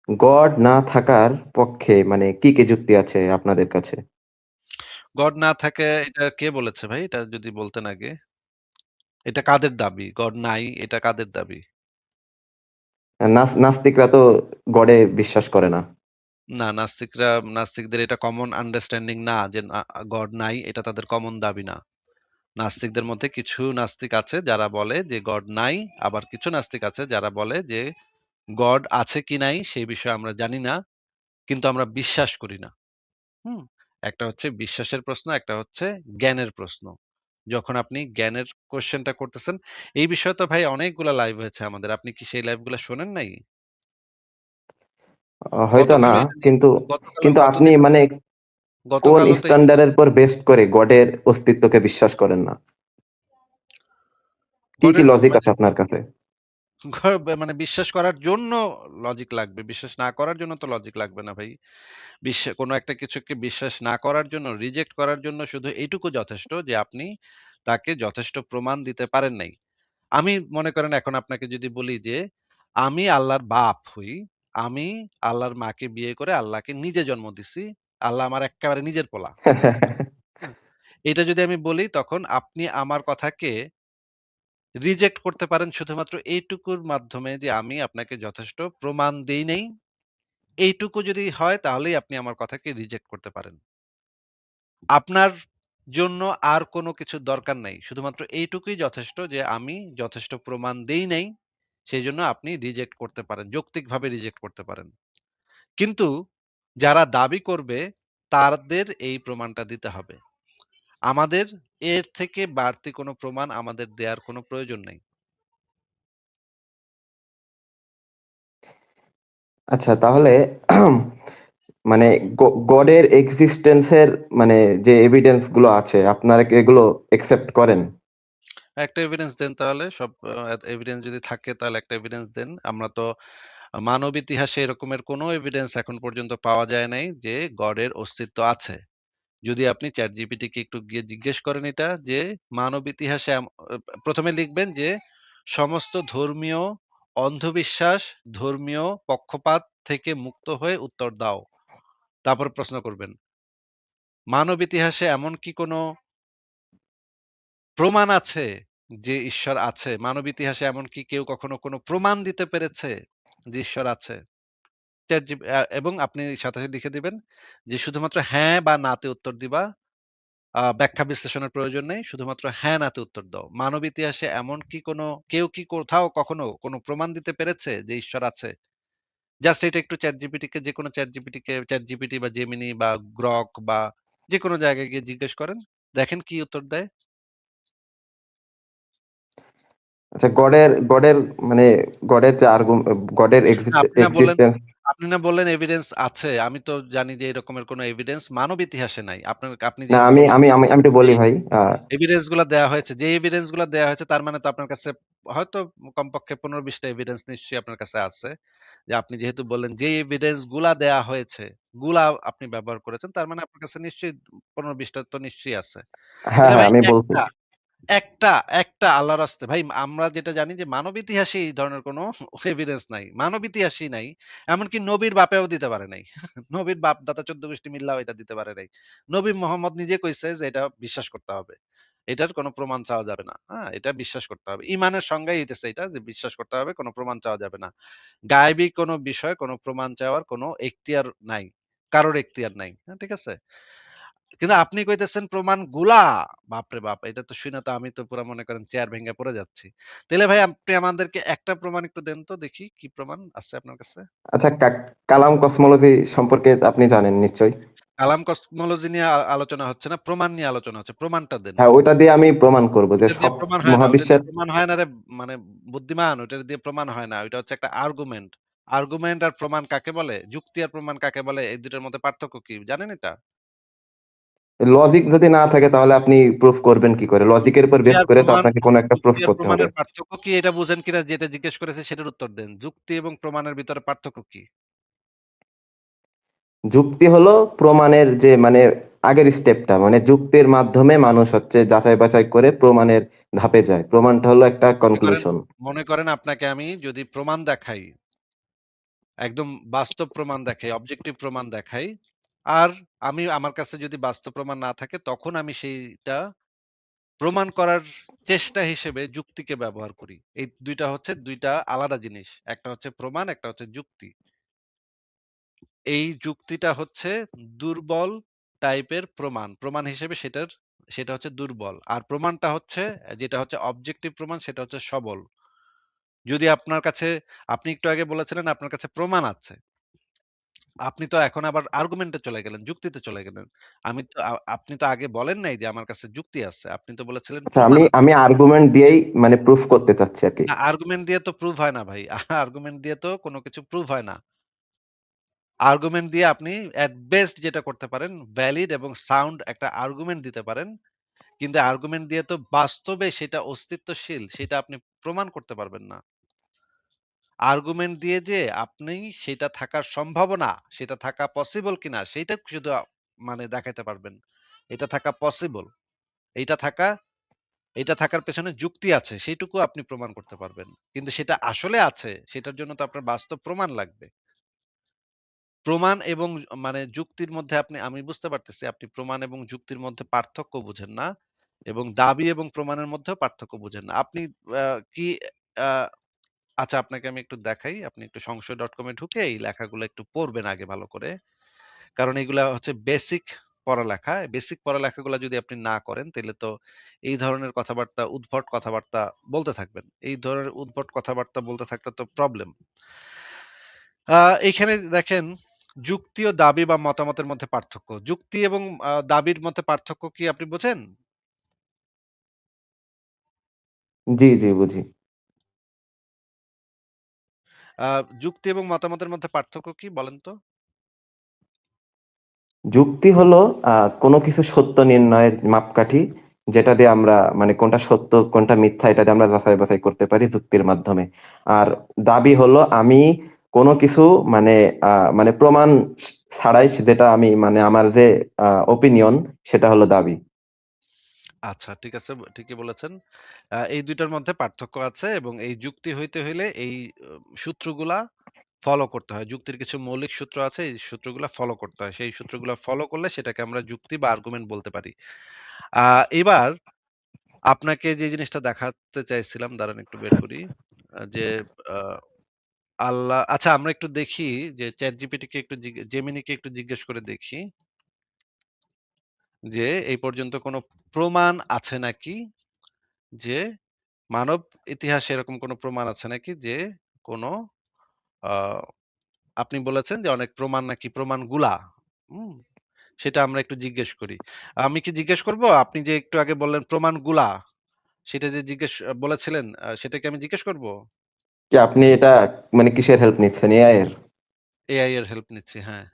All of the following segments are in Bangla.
গড না থাকার পক্ষে মানে কি যুক্তি আছে আপনাদের কাছে? গড না থাকে এটা কে বলেছে ভাই? এটা যদি বলতেন আগে। এটা কাদের দাবি? গড নাই এটা কাদের দাবি? নাস্তিকরা তো গডে বিশ্বাস করে না। না, নাস্তিকদের এটা কমন আন্ডারস্ট্যান্ডিং না যে গড নাই এটা তাদের কমন দাবি না। নাস্তিকদের মধ্যে কিছু নাস্তিক আছে যারা বলে যে গড নাই, আবার কিছু নাস্তিক আছে যারা বলে যে গড আছে কি নাই সেই বিষয়ে আমরা জানি না, কিন্তু আমরা বিশ্বাস করি না। হুম? একটা হচ্ছে বিশ্বাসের প্রশ্ন, একটা হচ্ছে জ্ঞানের প্রশ্ন। যখন আপনি জ্ঞানের কোয়েশ্চেনটা করতেছেন, এই বিষয়ে তো ভাই অনেকগুলা লাইভ হয়েছে আমাদের। আপনি কি সেই লাইভগুলা শোনেন নাই? হয়তো না। গতকালও এটা নিয়ে কিন্তু গতকালও কিন্তু আপনি গতদিনও মানে কোন গতকালও তো স্ট্যান্ডার্ডের উপর বেস্ট করে গডের অস্তিত্বকে বিশ্বাস করেন না? কি গডের লজিক মানে আছে আপনার কাছে? মানে বিশ্বাস করার জন্য লজিক লাগবে। বিশ্বাস না করার জন্য তো লজিক লাগবে না ভাই। কোনো একটা কিছুকে বিশ্বাস না করার জন্য, রিজেক্ট করার জন্য শুধু এইটুকু যথেষ্ট যে আপনি তাকে যথেষ্ট প্রমাণ দিতে পারেন নাই। আমি মনে করেন এখন আপনাকে যদি বলি যে, আমি আল্লাহর বাপ হই, আমি আল্লাহর মাকে বিয়ে করে আল্লাহকে নিজে জন্ম দিছি। আল্লাহ আমার এক্কেবারে নিজের পোলা। হ্যাঁ? এটা যদি আমি বলি তখন আপনি আমার কথাকে রিজেক্ট করতে পারেন শুধুমাত্র এইটুকুর মাধ্যমে যে আমি আপনাকে যথেষ্ট প্রমাণ দেই নাই। এইটুকু যদি হয় তাহলেই আপনি আমার কথাকে রিজেক্ট করতে পারেন। আপনার জন্য আর কোনো কিছুর দরকার নাই। শুধুমাত্র এইটুকুই যথেষ্ট যে আমি যথেষ্ট প্রমাণ দেই নাই। সেইজন্য আপনি রিজেক্ট করতে পারেন। যৌক্তিকভাবে রিজেক্ট করতে পারেন। কিন্তু যারা দাবি করবে তাদের এই প্রমাণটা দিতে হবে। আমাদের এর থেকে বাড়তি কোনো প্রমাণ আমাদের দেয়ার কোনো প্রয়োজন নাই। আচ্ছা, তাহলে মানে গডের এক্সিস্টেন্স এর মানে যে এভিডেন্স গুলো আছে আপনারা কি এগুলো একসেপ্ট করেন? একটা এভিডেন্স দেন তাহলে সব এভিডেন্স যদি থাকে তাহলে একটা এভিডেন্স দেন। আমরা তো মানব ইতিহাসে এরকমের কোনো এভিডেন্স এখন পর্যন্ত পাওয়া যায় নাই যে গডের অস্তিত্ব আছে। যদি আপনি ChatGPT কে একটু গিয়ে জিজ্ঞেস করেন এটা যে মানব ইতিহাসে ১ম এ লিখবেন যে সমস্ত ধর্মীয় অন্ধবিশ্বাস, ধর্মীয় পক্ষপাত থেকে মুক্ত হয়ে উত্তর দাও। তারপর প্রশ্ন করবেন, মানব ইতিহাসে এমন কি কোনো প্রমাণ আছে যে ঈশ্বর আছে? মানব ইতিহাসে এমন কি কেউ কখনো কোনো প্রমাণ দিতে পেরেছে যে ঈশ্বর আছে? এবং আপনি সাথে, সাথে লিখে দিবেন যে শুধুমাত্র হ্যাঁ বা না তে উত্তর দিবা। ব্যাখ্যা বিশ্লেষণের প্রয়োজন নেই। শুধুমাত্র হ্যাঁ, না তে উত্তর দাও। মানব ইতিহাসে এমন কি কেউ কি কোথাও কখনো কোনো প্রমাণ দিতে পেরেছে যে ঈশ্বর আছে? জাস্ট এটা একটু ChatGPT বা Gemini বা Grok বা যেকোনো জায়গায় গিয়ে জিজ্ঞেস করেন। দেখেন কি উত্তর দেয়। আচ্ছা, গডের মানে গডের যে গডের না, এক্সিস্টেন্স। আপনি না বললেন এভিডেন্স আছে। আমি তো জানি যে এরকমের কোনো এভিডেন্স মানব ইতিহাসে নাই। আপনি না, যেহেতু আমি বললেন আমি যে আমি আমি একটু বলি ভাই। এভিডেন্স গুলা দেয়া হয়েছে। যে এভিডেন্স গুলা দেয়া হয়েছে তার মানে তো আপনার কাছে হয়তো কমপক্ষে ১৫-২০ টা এভিডেন্স নিশ্চয়ই আপনার কাছে আছে। যে আপনি যেহেতু বললেন যে এভিডেন্স গুলা দেয়া হয়েছে, গুলা আপনি ব্যবহার করেছেন। তার মানে আপনার কাছে নিশ্চয়ই ১৫-২০ টা তো নিশ্চয়ই আছে। হ্যাঁ, তাহলে হ্যাঁ, ভাই আমি বলছি। একটা আল্লাহর রাস্তে ভাই আমরা যেটা জানি যে মানব ইতিহাসে এই ধরনের কোনো এভিডেন্স নাই। মানব ইতিহাসই নাই। এমনকি নবীর বাপেও দিতে পারে নাই। নবীর বাপ দাদা ১৪ গোষ্ঠী মিল্লাও এটা দিতে পারে নাই। নবী মোহাম্মদ নিজে কইছে যে এটা বিশ্বাস করতে হবে। এটার কোনো প্রমাণ চাওয়া যাবে না। হ্যাঁ? এটা বিশ্বাস করতে হবে। ঈমানের সংজ্ঞাই হইতেছে এটা যে বিশ্বাস করতে হবে, কোনো প্রমাণ চাওয়া যাবে না। গায়বী কোনো বিষয়ে কোনো প্রমাণ চাওয়ার কোনো এখতিয়ার নাই। কারোর এখতিয়ার নাই। হ্যাঁ, ঠিক আছে? কিন্তু আপনি কইতেছেন প্রমাণগুলা, বাপরে বাপ! এটা তো শুইনা তো আমি তো পুরা মনে করেন চেয়ার ভেঙে পড়ে যাচ্ছি। তাইলে ভাই আপনি আমাদেরকে একটা প্রমাণ একটু দেন তো দেখি কি প্রমাণ আছে আপনার কাছে? আচ্ছা, কালাম কসমোলজি সম্পর্কে আপনি জানেন নিশ্চয়ই। কালাম কসমোলজি নিয়ে আলোচনা হচ্ছে না, প্রমাণ নিয়ে আলোচনা হচ্ছে। প্রমাণটা দেন। হ্যাঁ, ওইটা দিয়ে আমি প্রমাণ করব যে ওইটা দিয়ে সব প্রমাণ হয় না। ওইটা মহাবিশ্বের। দিয়ে প্রমাণ হয় না রে মানে বুদ্ধিমান, ওইটা দিয়ে প্রমাণ হয় না। ওইটা হচ্ছে একটা আর্গুমেন্ট। আর্গুমেন্ট আর প্রমাণ কাকে বলে? যুক্তি আর প্রমাণ কাকে বলে? এই ২ টার মধ্যে পার্থক্য কি? জানেন এটা? লজিক যদি না থাকে তাহলে আপনি প্রুফ করবেন কি করে? লজিকের উপর বেস করে তো আপনাকে কোনো একটা প্রুফ যুক্তি আর করতে হবে। প্রমাণের পার্থক্য কি এটা বুঝেন কিনা যেটা জিজ্ঞেস করেছে সেটার উত্তর দেন। যুক্তি এবং প্রমাণের ভিতরে পার্থক্য কি? যুক্তি হলো প্রমাণের যে মানে আগের স্টেপটা, মানে যুক্তির মাধ্যমে মানুষ হচ্ছে যাচাই বাছাই করে প্রমাণের ধাপে যায়। প্রমাণটা হলো একটা মনে করেন কনক্লুশন। মনে করেন আপনাকে আমি যদি প্রমাণ দেখাই একদম বাস্তব প্রমাণ দেখাই, অবজেক্টিভ প্রমাণ দেখাই। আর আমার কাছে যদি বাস্তব প্রমাণ না থাকে তখন আমি সেইটা প্রমাণ করার চেষ্টা হিসেবে যুক্তিকে ব্যবহার করি। এই ২ টা হচ্ছে ২ টা আলাদা জিনিস। একটা হচ্ছে প্রমাণ, একটা হচ্ছে যুক্তি। এই যুক্তিটা হচ্ছে দুর্বল টাইপের প্রমাণ। প্রমাণ হিসেবে সেটা হচ্ছে দুর্বল। আর প্রমাণটা হচ্ছে যেটা হচ্ছে অবজেক্টিভ প্রমাণ সেটা হচ্ছে সবল। যদি আপনার কাছে আপনি একটু আগে বলেছিলেন আপনার কাছে প্রমাণ আছে। আপনি তো এখন আবার আর্গুমেন্টে চলে গেলেন, যুক্তিতে চলে গেলেন। আমি তো আপনি তো আগে বলেন নাই যে আমার কাছে যুক্তি আছে। আপনি তো বলেছিলেন আচ্ছা, প্রমাণ আমি আছে। আমি আর্গুমেন্ট দিয়েই মানে প্রুফ করতে চাচ্ছি আর কি। না, আর্গুমেন্ট দিয়ে তো প্রুভ হয় না ভাই। আর্গুমেন্ট দিয়ে তো কোনো কিছু প্রুভ হয় না। আর্গুমেন্ট দিয়ে আপনি এট বেস্ট যেটা করতে পারেন ভ্যালিড এবং সাউন্ড একটা আর্গুমেন্ট দিতে পারেন। কিন্তু আর্গুমেন্ট দিয়ে তো বাস্তবে সেটা অস্তিত্বশীল সেটা আপনি প্রমাণ করতে পারবেন না। আর্গুমেন্ট দিয়ে যে আপনি সেটা থাকার সম্ভাবনা, সেটা থাকা পসিবল কিনা সেইটা শুধু মানে দেখাইতে পারবেন। এটা থাকা পসিবল। এইটা থাকা এটা থাকার পেছনে যুক্তি আছে সেইটুকু আপনি প্রমাণ করতে পারবেন। কিন্তু সেটা আসলে আছে সেটার জন্য তো আপনার বাস্তব প্রমাণ লাগবে। প্রমাণ এবং মানে যুক্তির মধ্যে আমি বুঝতে পারতেছি আপনি প্রমাণ এবং যুক্তির মধ্যে পার্থক্য বুঝেন না এবং দাবি এবং প্রমাণের মধ্যেও পার্থক্য বুঝেন না। আপনি কি আ আচ্ছা আপনাকে আমি একটু দেখাই। আপনি একটু সংশয়.com এ ঢুকে এই লেখাগুলো একটু পড়বেন আগে ভালো করে। কারণ এগুলা হচ্ছে বেসিক পড়ালেখা। বেসিক পড়ালেখাগুলা যদি আপনি না করেন তাইলে তো এই ধরনের কথাবার্তা, উদ্ভট কথাবার্তা বলতে থাকবেন। এই ধরনের উদ্ভট কথাবার্তা বলতে থাকলে তো প্রবলেম। আ এইখানে দেখেন যুক্তি ও দাবি বা মতামতের মধ্যে পার্থক্য। যুক্তি এবং দাবির মধ্যে পার্থক্য কি আপনি বোঝেন? জি, জি, বুঝি। আ যুক্তি এবং মতামতের মধ্যে পার্থক্য কি বলেন তো? যুক্তি হলো কোনো কিছু সত্য নির্ণয়ের মাপকাঠি, যেটা দিয়ে আমরা মানে কোনটা সত্য কোনটা মিথ্যা এটা দিয়ে আমরা যাচাই বাছাই করতে পারি যুক্তির মাধ্যমে। আর দাবি হলো আমি কোনো কিছু মানে মানে প্রমাণ ছাড়াই যেটা আমি মানে আমার যে ওপিনিয়ন সেটা হলো দাবি। আচ্ছা ঠিক আছে, ঠিকই বলেছেন। এই ২ টার মধ্যে পার্থক্য আছে এবং এই যুক্তি হইতে হইলে এই সূত্রগুলা ফলো করতে হয়। যুক্তির কিছু মৌলিক সূত্র আছে, এই সূত্রগুলা ফলো করতে হয়। সেই সূত্রগুলা ফলো করলে সেটাকে আমরা যুক্তি বা আর্গুমেন্ট বলতে পারি। আ এবার আপনাকে যে জিনিসটা দেখাতে চাইছিলাম দাঁড়ান একটু বের করি। যে আ আচ্ছা আমরা একটু দেখি যে ChatGPT কে একটু Gemini কে একটু জিজ্ঞেস করে দেখি যে এই পর্যন্ত কোনো প্রমাণ আছে নাকি যে মানব ইতিহাসে এরকম কোনো প্রমাণ আছে নাকি যে কোনো আ আপনি বলেছেন যে অনেক প্রমাণ নাকি প্রমাণগুলা, হুম? সেটা আমরা একটু জিজ্ঞেস করি। আমি কি জিজ্ঞেস করব? আপনি যে একটু আগে বললেন প্রমাণগুলা, সেটা যে বলেছিলেন সেটা কি আমি জিজ্ঞেস করব? কি আপনি এটা মানে কিসের হেল্প নিচ্ছেন, এআই এর? এআই এর হেল্প নিচ্ছি, হ্যাঁ।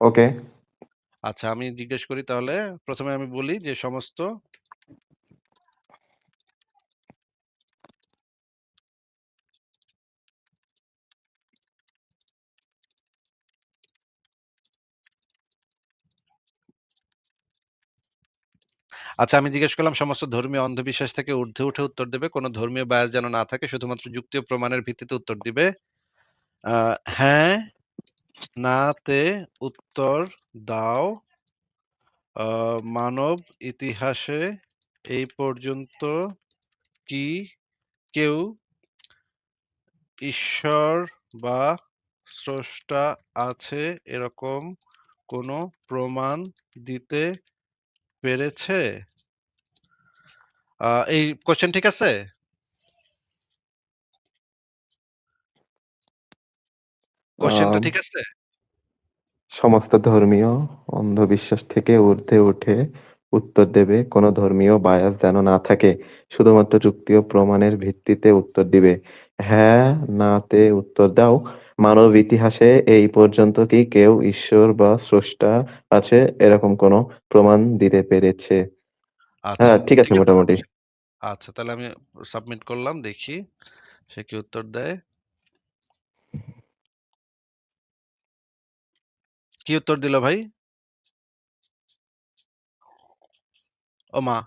ওকে। আচ্ছা আমি জিজ্ঞেস করি তাহলে ১ম এ আমি বলি যে সমস্ত আচ্ছা আমি জিজ্ঞেস করলাম সমস্ত ধর্মীয় অন্ধবিশ্বাস থেকে ঊর্ধ্বে উঠে উত্তর দেবে। কোন ধর্মীয় বায়াস যেন না থাকে। শুধুমাত্র যুক্তি ও প্রমাণের ভিত্তিতে উত্তর দিবে। হ্যাঁ, না তে উত্তর দাও। আ মানব ইতিহাসে এই পর্যন্ত কি কেউ ঈশ্বর বা স্রষ্টা আছে এরকম কোনো প্রমাণ দিতে পেরেছে? এই কোয়েশ্চেন ঠিক আছে? কোয়েশ্চেনটা আহ ঠিক আছে? সমস্ত ধর্মীয় অন্ধবিশ্বাস থেকে ঊর্ধ্বে উঠে উত্তর দেবে, কোনো ধর্মীয় বায়াস যেন না থাকে, শুধুমাত্র যুক্তি ও প্রমাণের ভিত্তিতে উত্তর দিবে। হ্যাঁ, না তে উত্তর দাও। মানব ইতিহাসে এই পর্যন্ত কি কেউ ঈশ্বর বা স্রষ্টা আছে এরকম কোনো প্রমাণ দিতে পেরেছে? আচ্ছা, হ্যাঁ, ঠিক আছে ঠিক আছে তো? মোটামুটি। আচ্ছা তাহলে আমি সাবমিট করলাম দেখি সে কি উত্তর দেয়। কি উত্তর দিল ভাই? ওমা!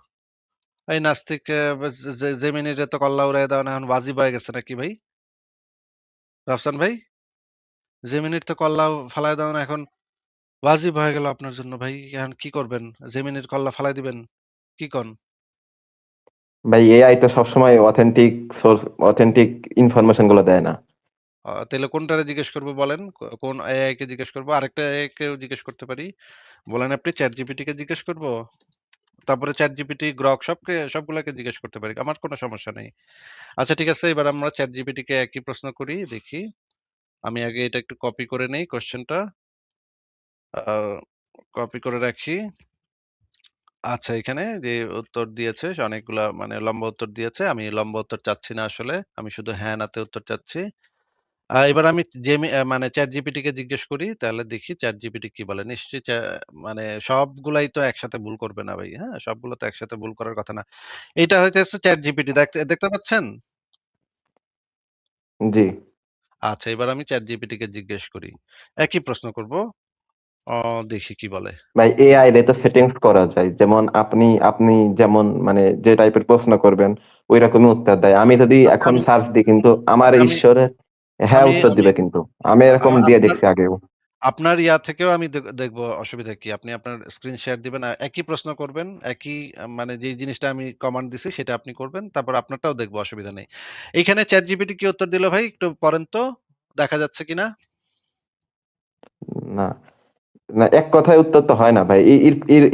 এই নাস্তিক জেমিনিরে তো কল্লা উড়াইয়া দেওয়া এখন ওয়াজিব হয়ে গেছে নাকি ভাই? রাফসান ভাই? জেমিনির তো কল্লা ফালায় দেওয়া এখন ওয়াজিব হয়ে গেল আপনার জন্য ভাই। এখন কি করবেন? জেমিনির কল্লা ফালায় দিবেন? কি কন? ভাই এআই তো সবসময় অথেন্টিক সোর্স, অথেন্টিক ইনফরমেশন গুলো দেয় না। তাইলে কোনটারে জিজ্ঞেস করব বলেন? কোন এআই কে জিজ্ঞেস করব? আরেকটা এআই কেও জিজ্ঞেস করতে পারি। বলেন আপনি ChatGPT কে জিজ্ঞেস করব? তারপরে ChatGPT, Grok সবগুলাকে জিজ্ঞেস করতে পারি। আমার কোনো সমস্যা নেই। আচ্ছা ঠিক আছে, এবার আমরা ChatGPT কে একই প্রশ্ন করি, দেখি। আমি আগে এটা একটু কপি করে নেই কোয়েশ্চেনটা। আ কপি করে রাখি। আচ্ছা, এখানে যে উত্তর দিয়েছে সে অনেকগুলা মানে লম্বা উত্তর দিয়েছে। আমি লম্বা উত্তর চাচ্ছি না আসলে। আমি শুধু হ্যাঁ, না তে উত্তর চাচ্ছি। এবার আমি মানে ChatGPT কে জিজ্ঞেস করি, তাহলে দেখি ChatGPT কি বলে। নিশ্চয়ই মানে সবগুলাই তো একসাথে ভুল করবে না ভাই। হ্যাঁ? সবগুলো তো একসাথে ভুল করার কথা না। এইটা হইতেছে ChatGPT, দেখতে দেখতে পাচ্ছেন? জি। আচ্ছা, এবার আমি ChatGPT কে জিজ্ঞেস করি। একই প্রশ্ন করব। অ দেখি কি বলে। ভাই এআই রে তো সেটিংস করা যায়, যেমন আপনি আপনি যেমন মানে যে টাইপের প্রশ্ন করবেন ওই রকমই উত্তর দেয়। আমি যদি আচ্ছা এখন সার্চ দিই কিন্তু আমার আচ্ছা, ঈশ্বরে হ্যাঁ আমি উত্তর আমি দিবে, কিন্তু আমি আ আ এরকম দিয়ে আপনার দেখছি আগেও। আপনার ইয়া থেকেও আমি দেখবো, অসুবিধা কি? আপনি আপনার স্ক্রিন শেয়ার দিবেন। একই প্রশ্ন করবেন। একই মানে যেই জিনিসটা আমি কমান্ড দিছি সেটা আপনি করবেন। তারপর আপনারটাও দেখবো, অসুবিধা নেই। এইখানে ChatGPT কি উত্তর দিল ভাই? একটু পড়েন তো। দেখা যাচ্ছে কিনা? না, না এক কথায় উত্তর তো হয় না ভাই।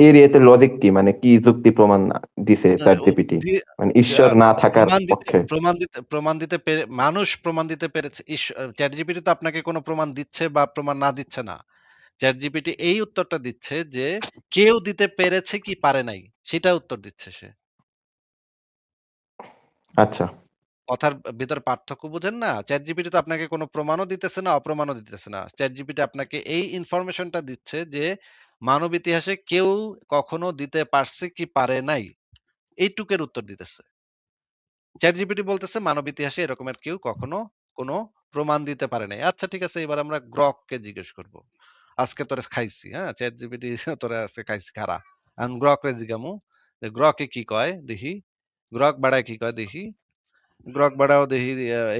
এর ইয়েতে লজিক কি, মানে কি যুক্তি প্রমাণ দিছে না, চ্যাট ও জিপিটি, দিয়ে মানে আ ঈশ্বর না থাকার পক্ষে? প্রমাণ দিতে পেরে মানুষ প্রমাণ দিতে পেরেছে। ChatGPT তো আপনাকে কোনো প্রমাণ দিচ্ছে বা প্রমাণ না দিচ্ছে না। ChatGPT এই উত্তরটা দিচ্ছে যে কেউ দিতে পেরেছে কি পারে নাই, সেটা উত্তর দিচ্ছে সে। আচ্ছা। কথার ভিতরে পার্থক্য বুঝেন না? ChatGPT তো আপনাকে কোনো প্রমাণও দিতেছে না, অপ্রমাণও দিতেছে না। ChatGPT আপনাকে এই ইনফরমেশনটা দিচ্ছে যে মানব ইতিহাসে কেউ কখনো দিতে পারছে কি পারে নাই, এইটুকের উত্তর দিতেছে। ChatGPT বলতেছে মানব ইতিহাসে এরকমের কেউ কখনো কোনো প্রমাণ দিতে পারে নাই। আচ্ছা ঠিক আছে, এবার আমরা Grok কে জিজ্ঞেস করব। আজকে তোরে খাইছি, হ্যাঁ? ChatGPT তোরে আজকে খাইছি খাড়া। এখন Grok রে জিগামু যে Grok এ কি কয় দেখি। Grok বাড়ায় কি কয় দেখি। গ্রক বাড়াও দেখি,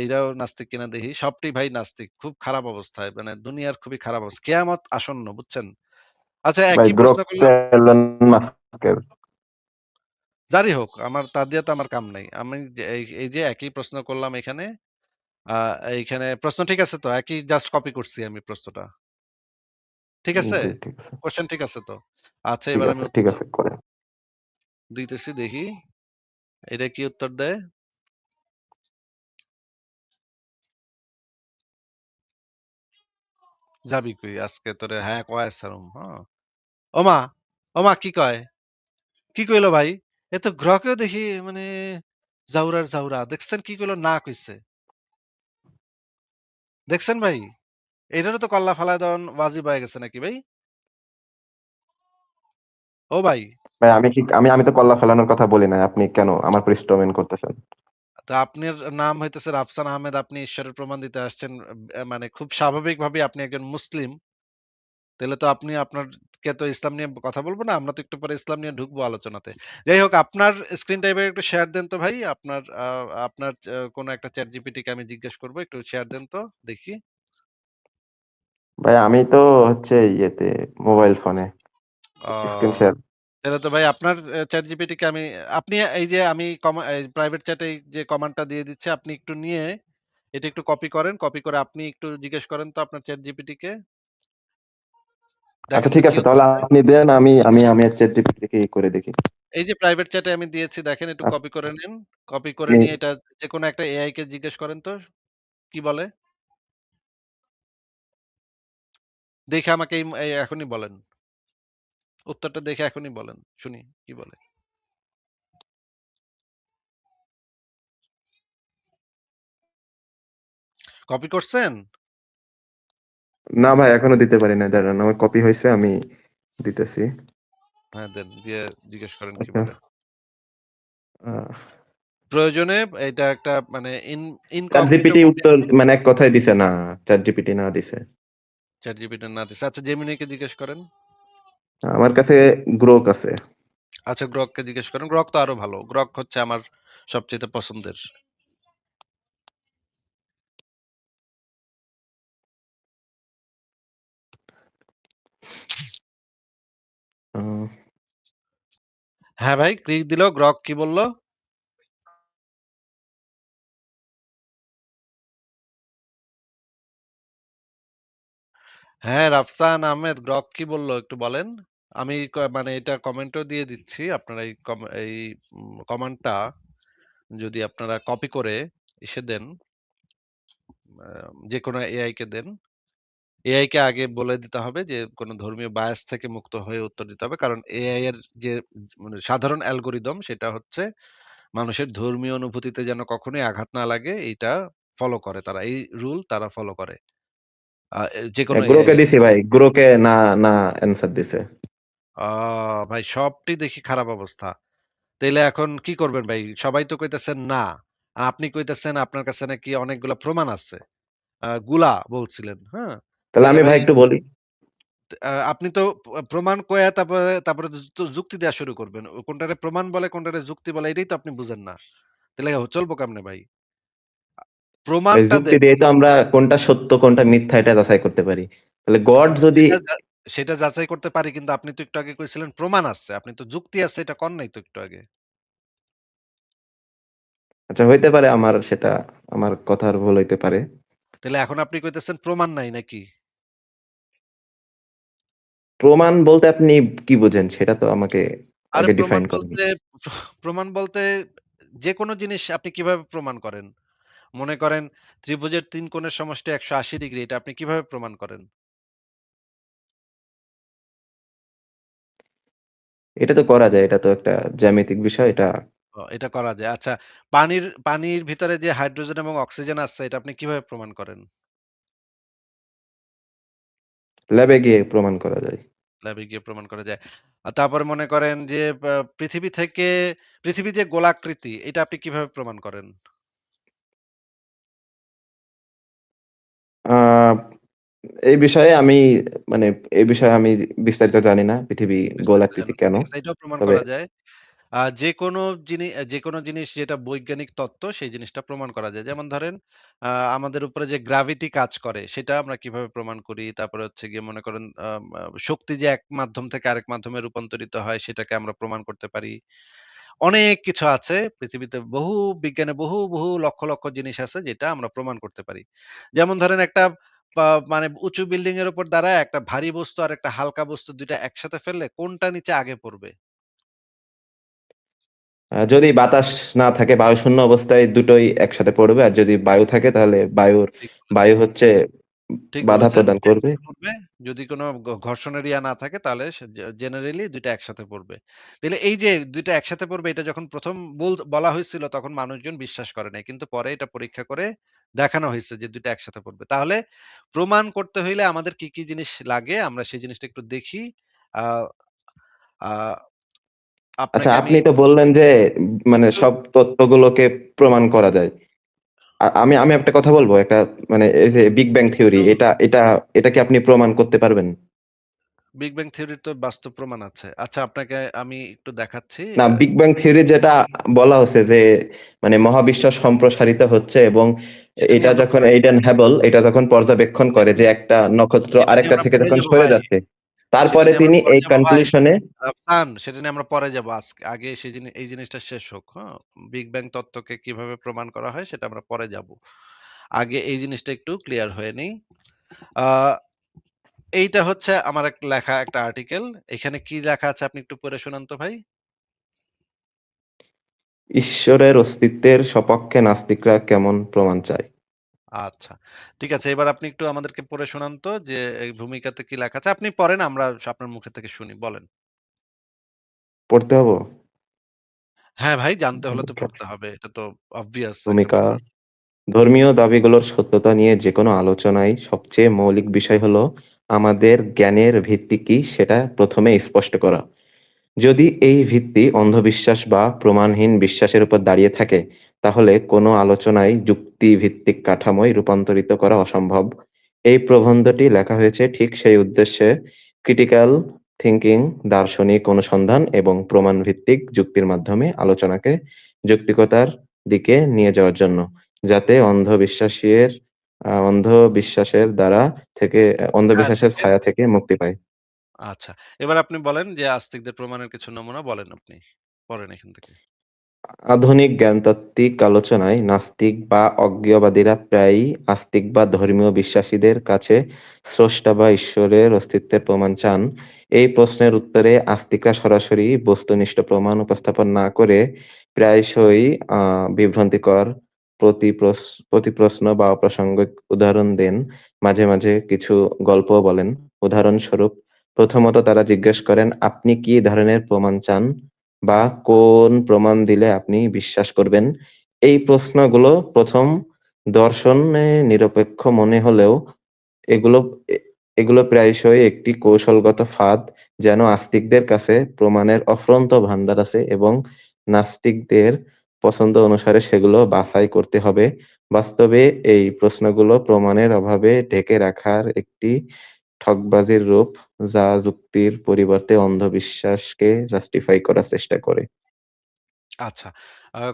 এইরাও নাস্তিক কিনা দেখি। সবটি ভাই নাস্তিক। খুব খারাপ অবস্থায়। মানে দুনিয়ার খুবই খারাপ অবস্থা। কিয়ামত আসন্ন, বুঝছেন? আচ্ছা, ভাই একই প্রশ্ন গ্রোক তো করলাম। এলন মাস্কের। যারই হোক, আমার তা দিয়ে তো আমার কাম নাই। আমি যে এই যে একই প্রশ্ন করলাম এখানে। আ এইখানে প্রশ্ন ঠিক আছে তো? একই জাস্ট কপি করছি আমি প্রশ্নটা। ঠিক আছে? জি ঠিক আছে। কোয়েশ্চেন ঠিক আছে তো? আচ্ছা, ঠিক এবার আমি আছে, ঠিক উত্তর আছে করেন। দিতেছি দেখি। এটা কি উত্তর দেয়? যাবি কই? আজকে তোরে হ্যাঁ কয়া ছাড়ুম, হ্যাঁ? ওমা, ওমা কি কয়? কি কইলো ভাই? এ তো গ্রকেও দেখি মানে জাউরার জাউরা। দেখছেন কি কইলো? না কইছে। দেখছেন ভাই? এটারও তো কল্লা ফালায় দেওয়ান ওয়াজিব হয়ে গেছে নাকি ভাই? ও ভাই, ভাই আমি তো কল্লা ফেলানোর কথা বলি নাই, আপনি কেন আমার উপর স্ট্রমেন করতেছেন? তো আপনার নাম হইতেছে রাফসান আহমেদ। আপনি ঈশ্বরের প্রমাণ দিতে আসছেন। মানে খুব স্বাভাবিকভাবেই আপনি একজন মুসলিম। তাইলে তো আপনি আপনারকে তো ইসলাম নিয়ে কথা বলব না। আমরা তো একটু পরে ইসলাম নিয়ে ঢুকবো আলোচনাতে। যাই হোক, আপনার স্ক্রিন টাইপের একটু শেয়ার দেন তো ভাই। আপনার কোনো একটা ChatGPT কে আমি জিজ্ঞেস করব। একটু শেয়ার দেন তো দেখি। ভাই আমি তো হচ্ছে ইয়েতে মোবাইল ফোনে স্ক্রিন ও! শেয়ার। তাহলে তো ভাই আপনার ChatGPT কে আপনি এই যে আমি এই প্রাইভেট চ্যাটে যে কমান্ডটা দিয়ে দিচ্ছি, আপনি একটু নিয়ে এটা একটু কপি করেন। কপি করে আপনি একটু জিজ্ঞেস করেন তো আপনার ChatGPT কে। আচ্ছা দেখেন তো ঠিক কি আছে, উত্তর তাহলে দেয়। আপনি দেন, আমি চ্যাট জিপিটি কে করে দেখি। এই যে প্রাইভেট চ্যাটে আমি দিয়েছি, দেখেন একটু কপি করে নিন। কপি করে আপনি নিয়ে এটা যেকোনো একটা এআই কে জিজ্ঞেস করেন তো কি বলে? দেখে আমাকে এই এখনই বলেন। উত্তরটা দেখে এখনই বলেন। শুনি কি বলে। কপি করছেন? না ভাই এখনো দিতে পারি না, দাঁড়ান আমার কপি হয়েছে, আমি দিতেছি। হ্যাঁ, দেন। দিয়ে জিজ্ঞেস করেন কি আচ্ছা। বলে। আহ, প্রয়োজনে এটা একটা মানে চ্যাট ইনকগনিটো জিপিটি মোডে উত্তর মানে এক কথায় দিছে না, চ্যাট জিপিটি না দিছে। ChatGPT না দিছে। আচ্ছা, জেমিনি কে জিজ্ঞেস করেন। আমার কাছে গ্রোক আছে। আচ্ছা, গ্রক কে জিজ্ঞেস করেন। গ্রক তো আরো ভালো। গ্রক হচ্ছে আমার সবচাইতে পছন্দের। আ হ্যাঁ ভাই, ক্লিক দিল। গ্রক কি বলল? হ্যাঁ, রাফসান আহমেদ গ্রক কি বলল একটু বলেন? আমি মানে এটা কমেন্টও দিয়ে দিচ্ছি। আপনারা এই কমান্ডটা যদি আপনারা কপি করে ইসে দেন, আ যেকোনো এআই কে দেন। এআই কে আগে বলে দিতে হবে যে কোন ধর্মীয় বায়াস থেকে মুক্ত হয়ে উত্তর দিতে হবে। কারণ এআই এর যে মানে সাধারণ অ্যালগরিদম সেটা হচ্ছে মানুষের ধর্মীয় অনুভূতিতে যেন কখনোই আঘাত না লাগে এইটা ফলো করে তারা। এই রুল তারা ফলো করে। যেকোনো এআই গ্রোকে এর। দিছি ভাই। গ্রোকে না, না অ্যান্সার দিছে। আ ভাই সবটি দেখি খারাপ অবস্থা। তাইলে এখন কি করবেন ভাই? সবাই তো কইতেছেন না। আর আপনি কইতেছেন আপনার কাছে নাকি অনেকগুলা প্রমাণ আছে। গুলা বলছিলেন, হ্যাঁ? তাহলে তাইলে আমি ভাই ভাই একটু বলি। আপনি তো প্রমাণ কইয়া তারপরে তো যুক্তি দেয়া শুরু করবেন। কোনটারে প্রমাণ বলে, কোনটারে যুক্তি বলে এটাই তো আপনি বুঝেন না। তাইলে চলবো কেমনে ভাই? ভাই প্রমাণটা যুক্তি দেন। দিয়ে তো আমরা কোনটা সত্য কোনটা মিথ্যা এটা যাচাই করতে পারি। তাহলে গড যদি সেটা যাচাই করতে পারি কিন্তু আপনি তো একটু আগে কইছিলেন প্রমাণ আছে। আপনি তো যুক্তি আছে এটা কন নাই তো একটু আগে। আচ্ছা হইতে পারে আমার কথার ভুল হইতে পারে। তাইলে এখন আপনি কইতেছেন প্রমাণ নাই নাকি? প্রমাণ বলতে আপনি কি বুঝেন সেটা তো আমাকে আরে আগে প্রমাণ ডিফাইন করেন। বলতে প্রমাণ বলতে যেকোনো জিনিস আপনি কিভাবে প্রমাণ করেন? মনে করেন ত্রিভুজের ৩ কোণের সমষ্টি ১৮০ ডিগ্রি এটা আপনি কিভাবে প্রমাণ করেন? এটা তো করা যায়। এটা তো একটা জ্যামিতিক বিষয়। এটা এটা করা যায়। আচ্ছা পানির ভিতরে যে হাইড্রোজেন এবং অক্সিজেন আছে এটা আপনি কিভাবে প্রমাণ করেন? ল্যাবে গিয়ে প্রমাণ করা যায়। ল্যাবে গিয়ে প্রমাণ করা যায়। তারপরে মনে করেন যে পৃথিবী থেকে পৃথিবী যে গোলাকৃতি এটা আপনি কিভাবে প্রমাণ করেন? আ এই বিষয়ে আমি মানে এই বিষয়ে আমি বিস্তারিত জানি না। পৃথিবী বিস্তারিত গোলাকৃতি জানেন না। কেন? ঠিক আছে এটাও প্রমাণ তবে করা যায়। যেকোনো যেকোনো জিনিস যেটা বৈজ্ঞানিক তত্ত্ব সেই জিনিসটা প্রমাণ করা যায়। যেমন ধরেন আ আমাদের উপরে যে গ্র্যাভিটি কাজ করে সেটা আমরা কিভাবে প্রমাণ করি? তারপরে হচ্ছে গিয়ে মনে করেন আম আ শক্তি যে এক মাধ্যম থেকে আরেক মাধ্যমে রূপান্তরিত হয় সেটাকে আমরা প্রমাণ করতে পারি। অনেক কিছু আছে পৃথিবীতে বহু লক্ষ, লক্ষ জিনিস আছে যেটা আমরা প্রমাণ করতে পারি। যেমন ধরেন একটা মানে উঁচু বিল্ডিং এর উপর দাঁড়ায় একটা ভারী বস্তু আর একটা হালকা বস্তু ২ টা একসাথে ফেললে কোনটা নিচে আগে পড়বে? যদি বাতাস না থাকে বায়ুশূন্য অবস্থায় দুটোই একসাথে পড়বে। আর যদি বায়ু থাকে তাহলে ঠিক বলেছেন। বায়ু হচ্ছে ঠিক বাধা বলেছেন। প্রদান ২ টা করবে। একসাথে পড়বে। যদি কোন ঘর্ষণের ইয়া না থাকে তাহলে সে জেনারেলি ২ টা একসাথে পড়বে। তাইলে এই যে ২ টা একসাথে পড়বে এটা যখন ১ম বলা হয়েছিল তখন মানুষজন বিশ্বাস করে নাই। কিন্তু পরে এটা পরীক্ষা করে দেখানো হইছে যে ২ টা একসাথে পড়বে। তাহলে প্রমাণ করতে হইলে আমাদের কি, কি জিনিস লাগে আমরা সেই জিনিসটা একটু দেখি। আ আ আচ্ছা আপনাকে আমি আপনি তো বললেন যে মানে একটু সব তত্ত্বগুলোকে প্রমাণ করা যায়। আমি আমি একটা কথা বলব। একটা মানে এই যে বিগ ব্যাং থিওরি একটু এটা কি আপনি প্রমাণ করতে পারবেন? বিগ ব্যাং থিওরির তো বাস্তব প্রমাণ আছে। আচ্ছা আপনাকে আমি একটু দেখাচ্ছি। না, বিগ ব্যাং থিওরি যেটা বলা হচ্ছে যে মানে মহাবিশ্ব সম্প্রসারিত হচ্ছে এবং সেটা নিয়ে এটা আমরা যখন পরে যাব এইডেন ভাই। হ্যাবল এটা যখন পর্যবেক্ষণ করে যে সেটা একটা নক্ষত্র সেটা নিয়ে আরেকটা আমরা থেকে পরে যখন যাব সরে ভাই। যাচ্ছে, সেটা তারপরে নিয়ে আমরা তিনি পরে এই যাব ভাই। কনক্লুশন এ সেটা নিয়ে আমরা পরে যাব। আগে এই জিনিসটা শেষ হোক, হ্যাঁ? বিগ ব্যাং তত্ত্বকে কিভাবে প্রমাণ করা হয় সেটা আমরা পরে যাব। আগে এই জিনিসটা একটু ক্লিয়ার হয়ে নেই। আ এইটা হচ্ছে আমার লেখা একটা আর্টিকেল। এখানে কি লেখা আছে আপনি একটু পড়ে শোনান তো ভাই? ঈশ্বরের অস্তিত্বের সপক্ষে নাস্তিকরা কেমন প্রমাণ চায়? আচ্ছা। ঠিক আছে। এবার আপনি একটু আমাদেরকে পড়ে শোনান তো যে এই ভূমিকাতে কি লেখা আছে? আপনি পড়েন আমরা আপনার মুখে থেকে শুনি। বলেন। পড়তে হবে? হ্যাঁ ভাই, জানতে হলে তো পড়তে হবে। এটা তো obvious একটা ভূমিকা ব্যাপার। ধর্মীয় দাবিগুলোর সত্যতা নিয়ে যেকোনো আলোচনায় সবচেয়ে মৌলিক বিষয় হলো আমাদের জ্ঞানের ভিত্তি কি সেটা প্রথমে স্পষ্ট করা। যদি এই ভিত্তি অন্ধবিশ্বাস বা প্রমাণহীন বিশ্বাসের উপর দাঁড়িয়ে থাকে, তাহলে কোনো আলোচনায় যুক্তিভিত্তিক কাঠামোয় রূপান্তরিত করা অসম্ভব। এই প্রবন্ধটি লেখা হয়েছে ঠিক সেই উদ্দেশ্যে ক্রিটিক্যাল থিংকিং, দার্শনিক অনুসন্ধান এবং প্রমাণভিত্তিক যুক্তির মাধ্যমে আলোচনাকে যৌক্তিকতার দিকে নিয়ে যাওয়ার জন্য, যাতে অন্ধবিশ্বাসের দ্বারা থেকে ছায়া অন্ধবিশ্বাসের থেকে ছায়া থেকে মুক্তি পায়। আচ্ছা। এবার আপনি বলেন যে আস্তিকদের প্রমাণের কিছু নমুনা বলেন আপনি। পড়েন এখান থেকে। আধুনিক জ্ঞানতাত্ত্বিক আলোচনায় নাস্তিক বা অজ্ঞেয়বাদীরা প্রায়ই আস্তিক বা ধর্মীয় বিশ্বাসীদের কাছে স্রষ্টা বা ঈশ্বরের অস্তিত্বের প্রমাণ চান। এই প্রশ্নের উত্তরে আস্তিকরা সরাসরি বস্তুনিষ্ঠ প্রমাণ উপস্থাপন না করে প্রায়শই বিভ্রান্তিকর প্রতিপ্রশ্ন বা অপ্রাসঙ্গিক উদাহরণ দেন। মাঝে মাঝে কিছু গল্পও বলেন। উদাহরণস্বরূপ, প্রথমত তারা জিজ্ঞেস করেন, আপনি কি ধরনের প্রমাণ চান? বা কোন প্রমাণ দিলে আপনি বিশ্বাস করবেন? এই প্রশ্নগুলো প্রথম দর্শনে নিরপেক্ষ মনে হলেও এগুলো এ এগুলো প্রায়শই একটি কৌশলগত ফাঁদ, যেন আস্তিকদের কাছে প্রমাণের অফুরন্ত ভান্ডার আছে এবং নাস্তিকদের পছন্দ অনুসারে সেগুলো বাছাই করতে হবে। বাস্তবে এই প্রশ্নগুলো প্রমাণের অভাবে ঢেকে রাখার একটি ঠগবাজির রূপ, যা যুক্তির পরিবর্তে অন্ধবিশ্বাসকে জাস্টিফাই করার চেষ্টা করে। আচ্ছা।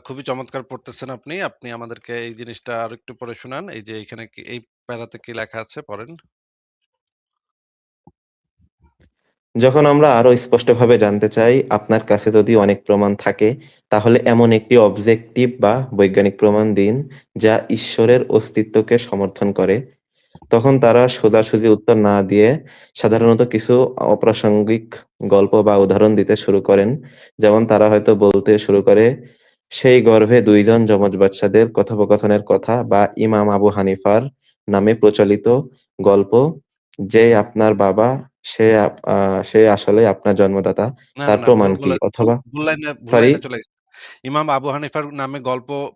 খুবই চমৎকার পড়তেছেন আপনি। আপনি আমাদেরকে এই জিনিসটা আরেকটু পড়ে শোনান। এই যে এখানে কি এই প্যারাতে কি লেখা আছে পড়েন। যখন আমরা আরো স্পষ্টভাবে জানতে চাই, আপনার কাছে যদি অনেক প্রমাণ থাকে, তাহলে এমন একটি অবজেক্টিভ বা বৈজ্ঞানিক প্রমাণ দিন যা ঈশ্বরের অস্তিত্বকে সমর্থন করে। তখন তারা সোজাসুজি উত্তর না দিয়ে সাধারণত কিছু অপ্রাসঙ্গিক গল্প বা উদাহরণ দিতে শুরু করেন। যেমন তারা হয়তো বলতে শুরু করে, সেই গর্ভে ২ জন যমজ বাচ্চাদের কথোপকথনের কথা, বা ইমাম আবু হানিফার নামে প্রচলিত গল্প, যে আপনার বাবা সে আসলেই আপনার জন্মদাতা। না, না, তার না, প্রমাণ ভুল কি? বলে ভুল অথবা ভুল সরি, লাইনে চলে গেছেন। ইমাম আবু হানিফার নামে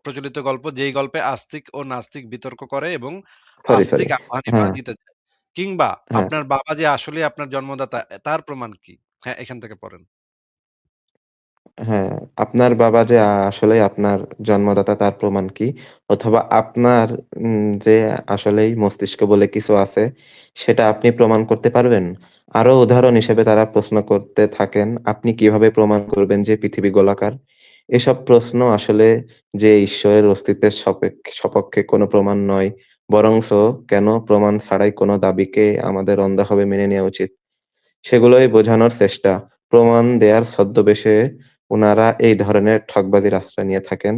প্রচলিত গল্প যেই গল্পে আস্তিক ও নাস্তিক বিতর্ক করে এবং সরি। আস্তিক আবু হানিফা হ্যাঁ, জিতে যায়। কিংবা হ্যাঁ। আপনার বাবা যে আসলেই আপনার জন্মদাতা তার প্রমাণ কি? হ্যাঁ, এখান থেকে পড়েন। হ্যাঁ, আপনার বাবা যে আসলেই আপনার জন্মদাতা তার প্রমাণ কি? অথবা আপনার যে আসলেই মস্তিষ্ক বলে কিছু আছে, সেটা আপনি প্রমাণ করতে পারবেন? আরো উদাহরণ হিসেবে তারা প্রশ্ন করতে থাকেন, আপনি কিভাবে প্রমাণ করবেন যে পৃথিবী গোলাকার? এসব প্রশ্ন আসলে যে ঈশ্বরের অস্তিত্বের সপক্ষে কোনো প্রমাণ নয়, বরঞ্চ কেন প্রমাণ ছাড়াই কোনো দাবিকে আমাদের অন্ধভাবে মেনে নেওয়া উচিত, সেগুলোই বোঝানোর চেষ্টা। প্রমাণ দেয়ার ছদ্মবেশে উনারা এই ধরনের ঠগবাজির আশ্রয় নিয়ে থাকেন।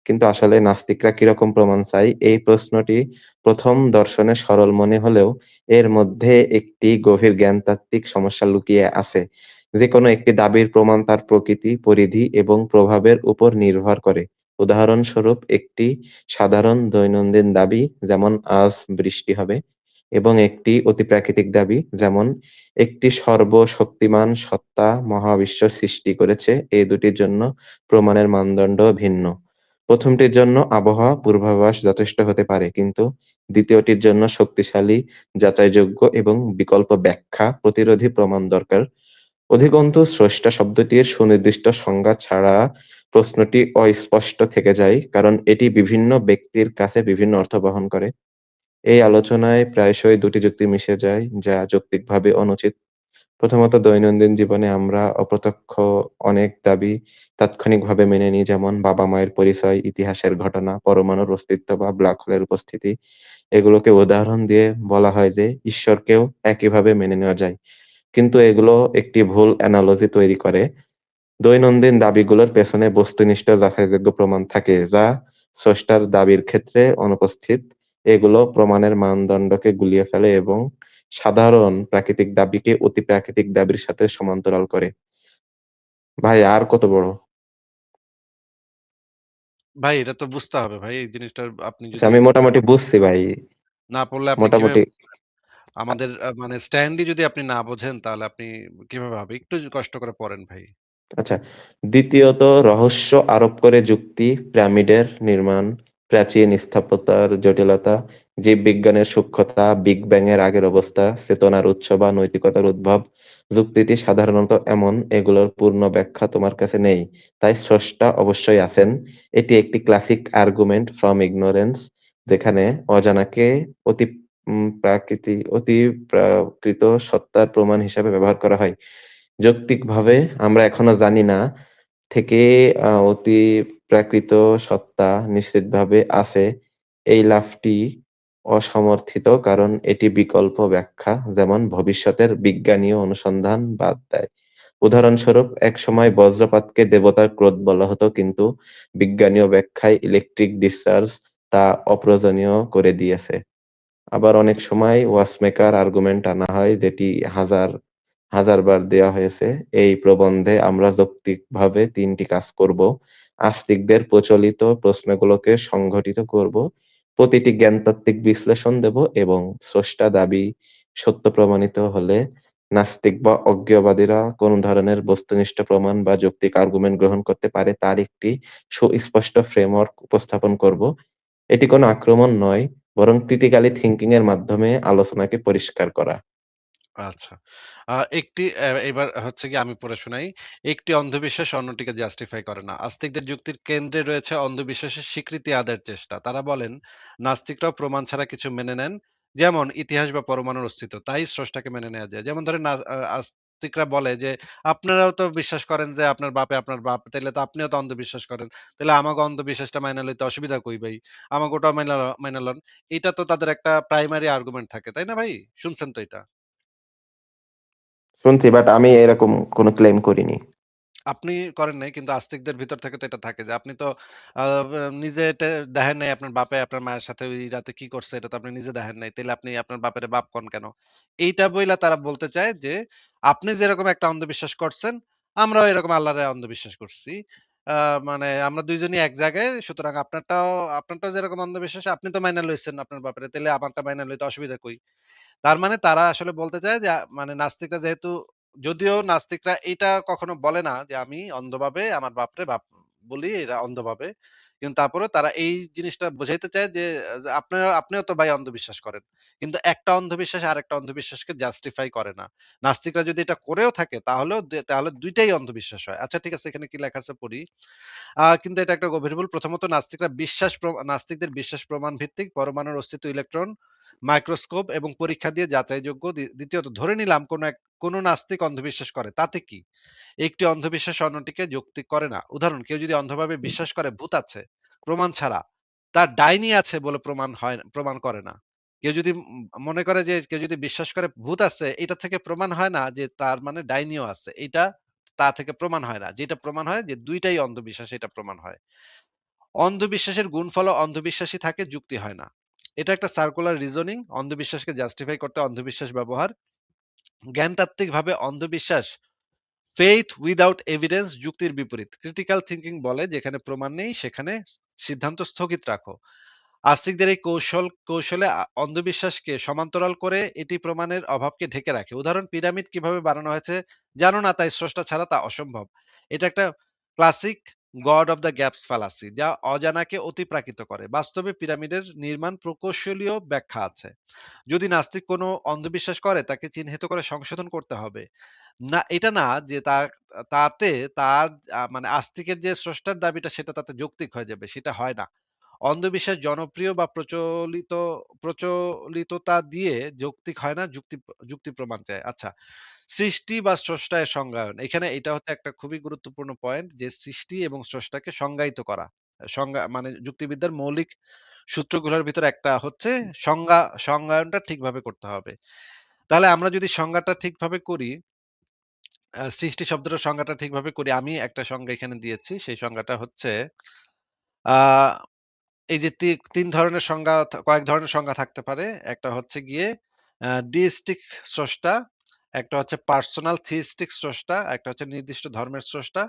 কিন্তু আসলে নাস্তিকরা কিরকম প্রমাণ চায়? এই প্রশ্নটি প্রথম দর্শনে সরল মনে হলেও এর মধ্যে একটি গভীর জ্ঞানতাত্ত্বিক সমস্যা লুকিয়ে আছে। যেকোনো একটি দাবির প্রমাণ তার প্রকৃতি, পরিধি এবং প্রভাবের উপর নির্ভর করে। উদাহরণস্বরূপ, একটি সাধারণ দৈনন্দিন দাবি, যেমন আজ বৃষ্টি হবে, এবং একটি অতিপ্রাকৃতিক দাবি, যেমন একটি সর্বশক্তিমান সত্তা মহাবিশ্ব সৃষ্টি করেছে, এই দুটির জন্য প্রমাণের মানদণ্ড ভিন্ন। প্রথমটির জন্য আবহাওয়া পূর্বাভাস যথেষ্ট হতে পারে, কিন্তু দ্বিতীয়টির জন্য শক্তিশালী, যাচাইযোগ্য এবং বিকল্প ব্যাখ্যা প্রতিরোধী প্রমাণ দরকার। অধিকন্তু স্রষ্টা শব্দটির সুনির্দিষ্ট সংজ্ঞা ছাড়া প্রশ্নটি অস্পষ্ট থেকে যায়, কারণ এটি বিভিন্ন ব্যক্তির কাছে বিভিন্ন অর্থ বহন করে। এই আলোচনায় প্রায়শই দুটি যুক্তি মিশে যায়, যা যৌক্তিকভাবে অনুচিত। প্রথমত, দৈনন্দিন জীবনে আমরা অপ্রত্যক্ষ অনেক দাবি তাৎক্ষণিকভাবে মেনে নিই, যেমন বাবা-মায়ের পরিচয়, ইতিহাসের ঘটনা, পরমাণুর অস্তিত্ব বা ব্ল্যাক হোলের উপস্থিতি। এগুলোকে উদাহরণ দিয়ে বলা হয় যে ঈশ্বরকেও একইভাবে মেনে নেওয়া যায়। কিন্তু এগুলো একটি ভুল অ্যানালজি তৈরি করে। দৈনন্দিন দাবিগুলোর পেছনে বস্তুনিষ্ঠ যাচাইযোগ্য প্রমাণ থাকে, যা স্রষ্টার দাবির ক্ষেত্রে অনুপস্থিত। এগুলো প্রমাণের মানদণ্ডকে গুলিয়ে ফেলে এবং সাধারণ প্রাকৃতিক দাবিকে অতিপ্রাকৃতিক দাবির সাথে সমান্তরাল করে। ভাই আর কত বড়? ভাই এটা তো বুঝতে হবে ভাই। এই জিনিসটা আপনি আচ্ছা, যদি আমি না মোটামুটি বুঝছি ভাই। না পড়লে আপনি কিভাবে মোটামুটি আমাদের মানে স্ট্যান্ডই যদি আপনি না বোঝেন তাহলে আপনি কিভাবে হবে? একটু কষ্ট করে পড়েন ভাই। আচ্ছা। দ্বিতীয়ত, রহস্য আরোপ করে যুক্তি, পিরামিডের নির্মাণ, প্রাচীন স্থাপত্যার জটিলতা, জীববিজ্ঞানের সূক্ষ্মতা, বিগ ব্যাং এর আগের অবস্থা, চেতনার উৎস বা নৈতিকতার উদ্ভব। যুক্তিটি সাধারণত এমন, এগুলোর পূর্ণ ব্যাখ্যা তোমার কাছে নেই, তাই স্রষ্টা অবশ্যই আছেন। এটি একটি ক্লাসিক আর্গুমেন্ট ফ্রম ইগনোরেন্স, যেখানে অজানাকে অতি অতিপ্রাকৃত সত্তার প্রমাণ হিসাবে ব্যবহার করা হয়। যৌক্তিকভাবে আমরা এখনো জানি না থেকে অতিপ্রাকৃত সত্তা নিশ্চিতভাবে আছে, এই লাফটি অসমর্থিত কারণ এটি বিকল্প ব্যাখ্যা, যেমন ভবিষ্যতের বিজ্ঞানীয় অনুসন্ধান বাদ দেয়। উদাহরণস্বরূপ, একসময় বজ্রপাতকে দেবতার ক্রোধ বলা হতো, কিন্তু বিজ্ঞানীয় ব্যাখ্যায় ইলেকট্রিক ডিসচার্জ তা অপ্রয়োজনীয় করে দিয়েছে। আবার অনেক সময় ওয়াসমেকার আর্গুমেন্ট আনা হয়, যেটি হাজার হাজার বার দেওয়া হয়েছে। এই প্রবন্ধে আমরা যৌক্তিকভাবে তিনটি কাজ করব: আস্তিকদের প্রচলিত প্রশ্নগুলোকে সংগঠিত করব, প্রতিটি জ্ঞানতাত্ত্বিক বিশ্লেষণ দেব, এবং স্রষ্টা দাবি সত্য প্রমাণিত হলে নাস্তিক বা অজ্ঞেয়বাদীরা কোন ধরনের বস্তুনিষ্ঠ প্রমাণ বা যৌক্তিক আর্গুমেন্ট গ্রহণ করতে পারে তার একটি সুস্পষ্ট ফ্রেমওয়ার্ক উপস্থাপন করব। এটি কোনো আক্রমণ নয়, বরং ক্রিটিক্যালি থিংকিং এর মাধ্যমে আলোচনাকে পরিষ্কার করা। আচ্ছা। একটি এবার হচ্ছে গিয়ে আমি পড়ে শোনাই। একটি অন্ধবিশ্বাস অন্যটিকে জাস্টিফাই করে না। আস্তিকদের যুক্তির কেন্দ্রে রয়েছে অন্ধবিশ্বাসের স্বীকৃতি আদায়ের চেষ্টা। তারা বলেন, নাস্তিকরাও প্রমাণ ছাড়া কিছু মেনে নেন। যেমন ইতিহাস বা পরমাণুর অস্তিত্ব। তাই স্রষ্টাকে মেনে নেয়া যায়। যেমন ধরেন আস্তিকরা বলে যে, "আপনারাও তো বিশ্বাস করেন যে আপনার বাপে আপনার বাপ। তাইলে তো আপনিও তো অন্ধবিশ্বাস করেন। তাইলে আমাগো অন্ধবিশ্বাসটা মাইনা লইতে অসুবিধা কই ভাই? আমাগো ওটাও মাইনা লন।" এটা তো তাদের একটা প্রাইমারি আর্গুমেন্ট থাকে। তাই না ভাই? শুনছেন তো এটা? শুনছি, বাট আমি এরকম কোনো ক্লেম করিনি। আপনি করেন নাই কিন্তু আস্তিকদের ভিতর থেকে তো এটা থাকে যে আপনি তো আ নিজে এটা দেখেন নাই আপনার বাপে আপনার মায়ের সাথে ওই রাতে কি করছে এটা তো আপনি নিজে দেখেন নাই। তাইলে আপনি আপনার বাপেরে বাপ কন কেন? এইটা বইলা তারা বলতে চায় যে আপনি যেরকম একটা অন্ধবিশ্বাস করছেন, আমরাও এরকম আল্লাহরে অন্ধবিশ্বাস করছি। আ মানে আমরা ২ জনই এক জায়গায়। সুতরাং আপনারটাও যেরকম অন্ধবিশ্বাস আপনি তো মাইনা লইছেন আপনার বাপেরে। তাইলে আমারটা মাইনা লইতে অসুবিধা কই? তার মানে তারা আসলে বলতে চায় যে মানে নাস্তিকরা যেহেতু যদিও নাস্তিকরা এটা কখনো বলে না যে আমি অন্ধভাবে আমার বাপরে বাপ বলি এরা অন্ধভাবে। কিন্তু তারপরেও তারা এই জিনিসটা বোঝাইতে চায় যে আপনিও তো ভাই অন্ধবিশ্বাস করেন। কিন্তু একটা অন্ধবিশ্বাস আরেকটা অন্ধবিশ্বাসকে জাস্টিফাই করে না। নাস্তিকরা যদি এটা করেও থাকে তাহলে ২ টাই অন্ধবিশ্বাস হয়। আচ্ছা ঠিক আছে এখানে কি লেখা আছে পড়ি। কিন্তু এটা একটা গভীর ভুল। প্রথমত নাস্তিকদের বিশ্বাস প্রমাণ ভিত্তিক পরমাণুর অস্তিত্ব ইলেকট্রন, মাইক্রোস্কোপ এবং পরীক্ষা দিয়ে যাচাইযোগ্য। দ্বিতীয়ত ধরে নিলাম কোন নাস্তিক অন্ধবিশ্বাস করে। তাতে কি? একটি অন্ধবিশ্বাস অন্যটিকে যৌক্তিক করে না। উদাহরণ কেউ যদি অন্ধভাবে বিশ্বাস করে ভূত আছে, প্রমাণ ছাড়া, তার ডাইনি আছে বলে প্রমাণ করে না। মনে করে যে কেউ যদি বিশ্বাস করে ভূত আছে, এটা থেকে প্রমাণ হয় না যে তার মানে ডাইনিও আছে। তা থেকে প্রমাণ হয় না। যেটা প্রমাণ হয় যে ২ টাই অন্ধবিশ্বাস এটা প্রমাণ হয়। অন্ধবিশ্বাসের গুণফলও অন্ধবিশ্বাসী থাকে, যুক্তি হয় না। এটা একটা সার্কুলার রিজনিং। অন্ধবিশ্বাসকে জাস্টিফাই করতে অন্ধবিশ্বাস ব্যবহার। জ্ঞানতাত্ত্বিকভাবে অন্ধবিশ্বাস ফেইথ উইদাউট এভিডেন্স যুক্তির বিপরীত। ক্রিটিক্যাল থিংকিং বলে যেখানে প্রমাণ নেই সেখানে সিদ্ধান্ত স্থগিত রাখো। আস্তিকদের এই কৌশলে অন্ধবিশ্বাসকে সমান্তরাল করে এটি প্রমাণের অভাবকে ঢেকে রাখে। উদাহরণ পিরামিড কিভাবে বানানো হয়েছে জানো না তাই স্রষ্টা ছাড়া তা অসম্ভব। এটা একটা classic god of the gaps fallacy যা অজানাকে অতিপ্রাকৃত করে। বাস্তবে পিরামিডের নির্মাণ প্রকৌশলীয় ব্যাখ্যা আছে। যদি নাস্তিক কোনো অন্ধবিশ্বাস করে তাকে চিহ্নিত করে সংশোধন করতে হবে। না এটা না যে তাতে তার মানে আস্তিকের যে স্রষ্টার দাবিটা সেটা তাতে যৌক্তিক হয়ে যাবে। সেটা হয় না। অন্ধবিশ্বাস জনপ্রিয় বা প্রচলিততা দিয়ে যৌক্তিক হয় না, যুক্তি প্রমাণ চায়। আচ্ছা, সৃষ্টি বা স্রষ্টা এর সংজ্ঞায়ন। এখানে এটা হচ্ছে একটা খুবই গুরুত্বপূর্ণ পয়েন্ট যে সৃষ্টি এবং স্রষ্টাকে সংজ্ঞায়িত করা। মানে যুক্তিবিদ্যার মৌলিক সূত্রগুলোর ভিতরে একটা হচ্ছে সংজ্ঞায়নটা ঠিকভাবে করতে হবে। তাহলে আমরা যদি সংজ্ঞাটা ঠিকভাবে করি, সৃষ্টি শব্দটার সংজ্ঞাটা ঠিকভাবে করি, আমি একটা সংজ্ঞা এখানে দিয়েছি। সেই সংজ্ঞাটা হচ্ছে আ এই যে ৩ ধরনের কয়েক ধরনের সংজ্ঞা থাকতে পারে। একটা হচ্ছে গিয়ে ডিইস্টিক স্রষ্টা, একটা হচ্ছে পার্সোনাল থিইস্টিক স্রষ্টা, একটা হচ্ছে নির্দিষ্ট ধর্মের স্রষ্টা।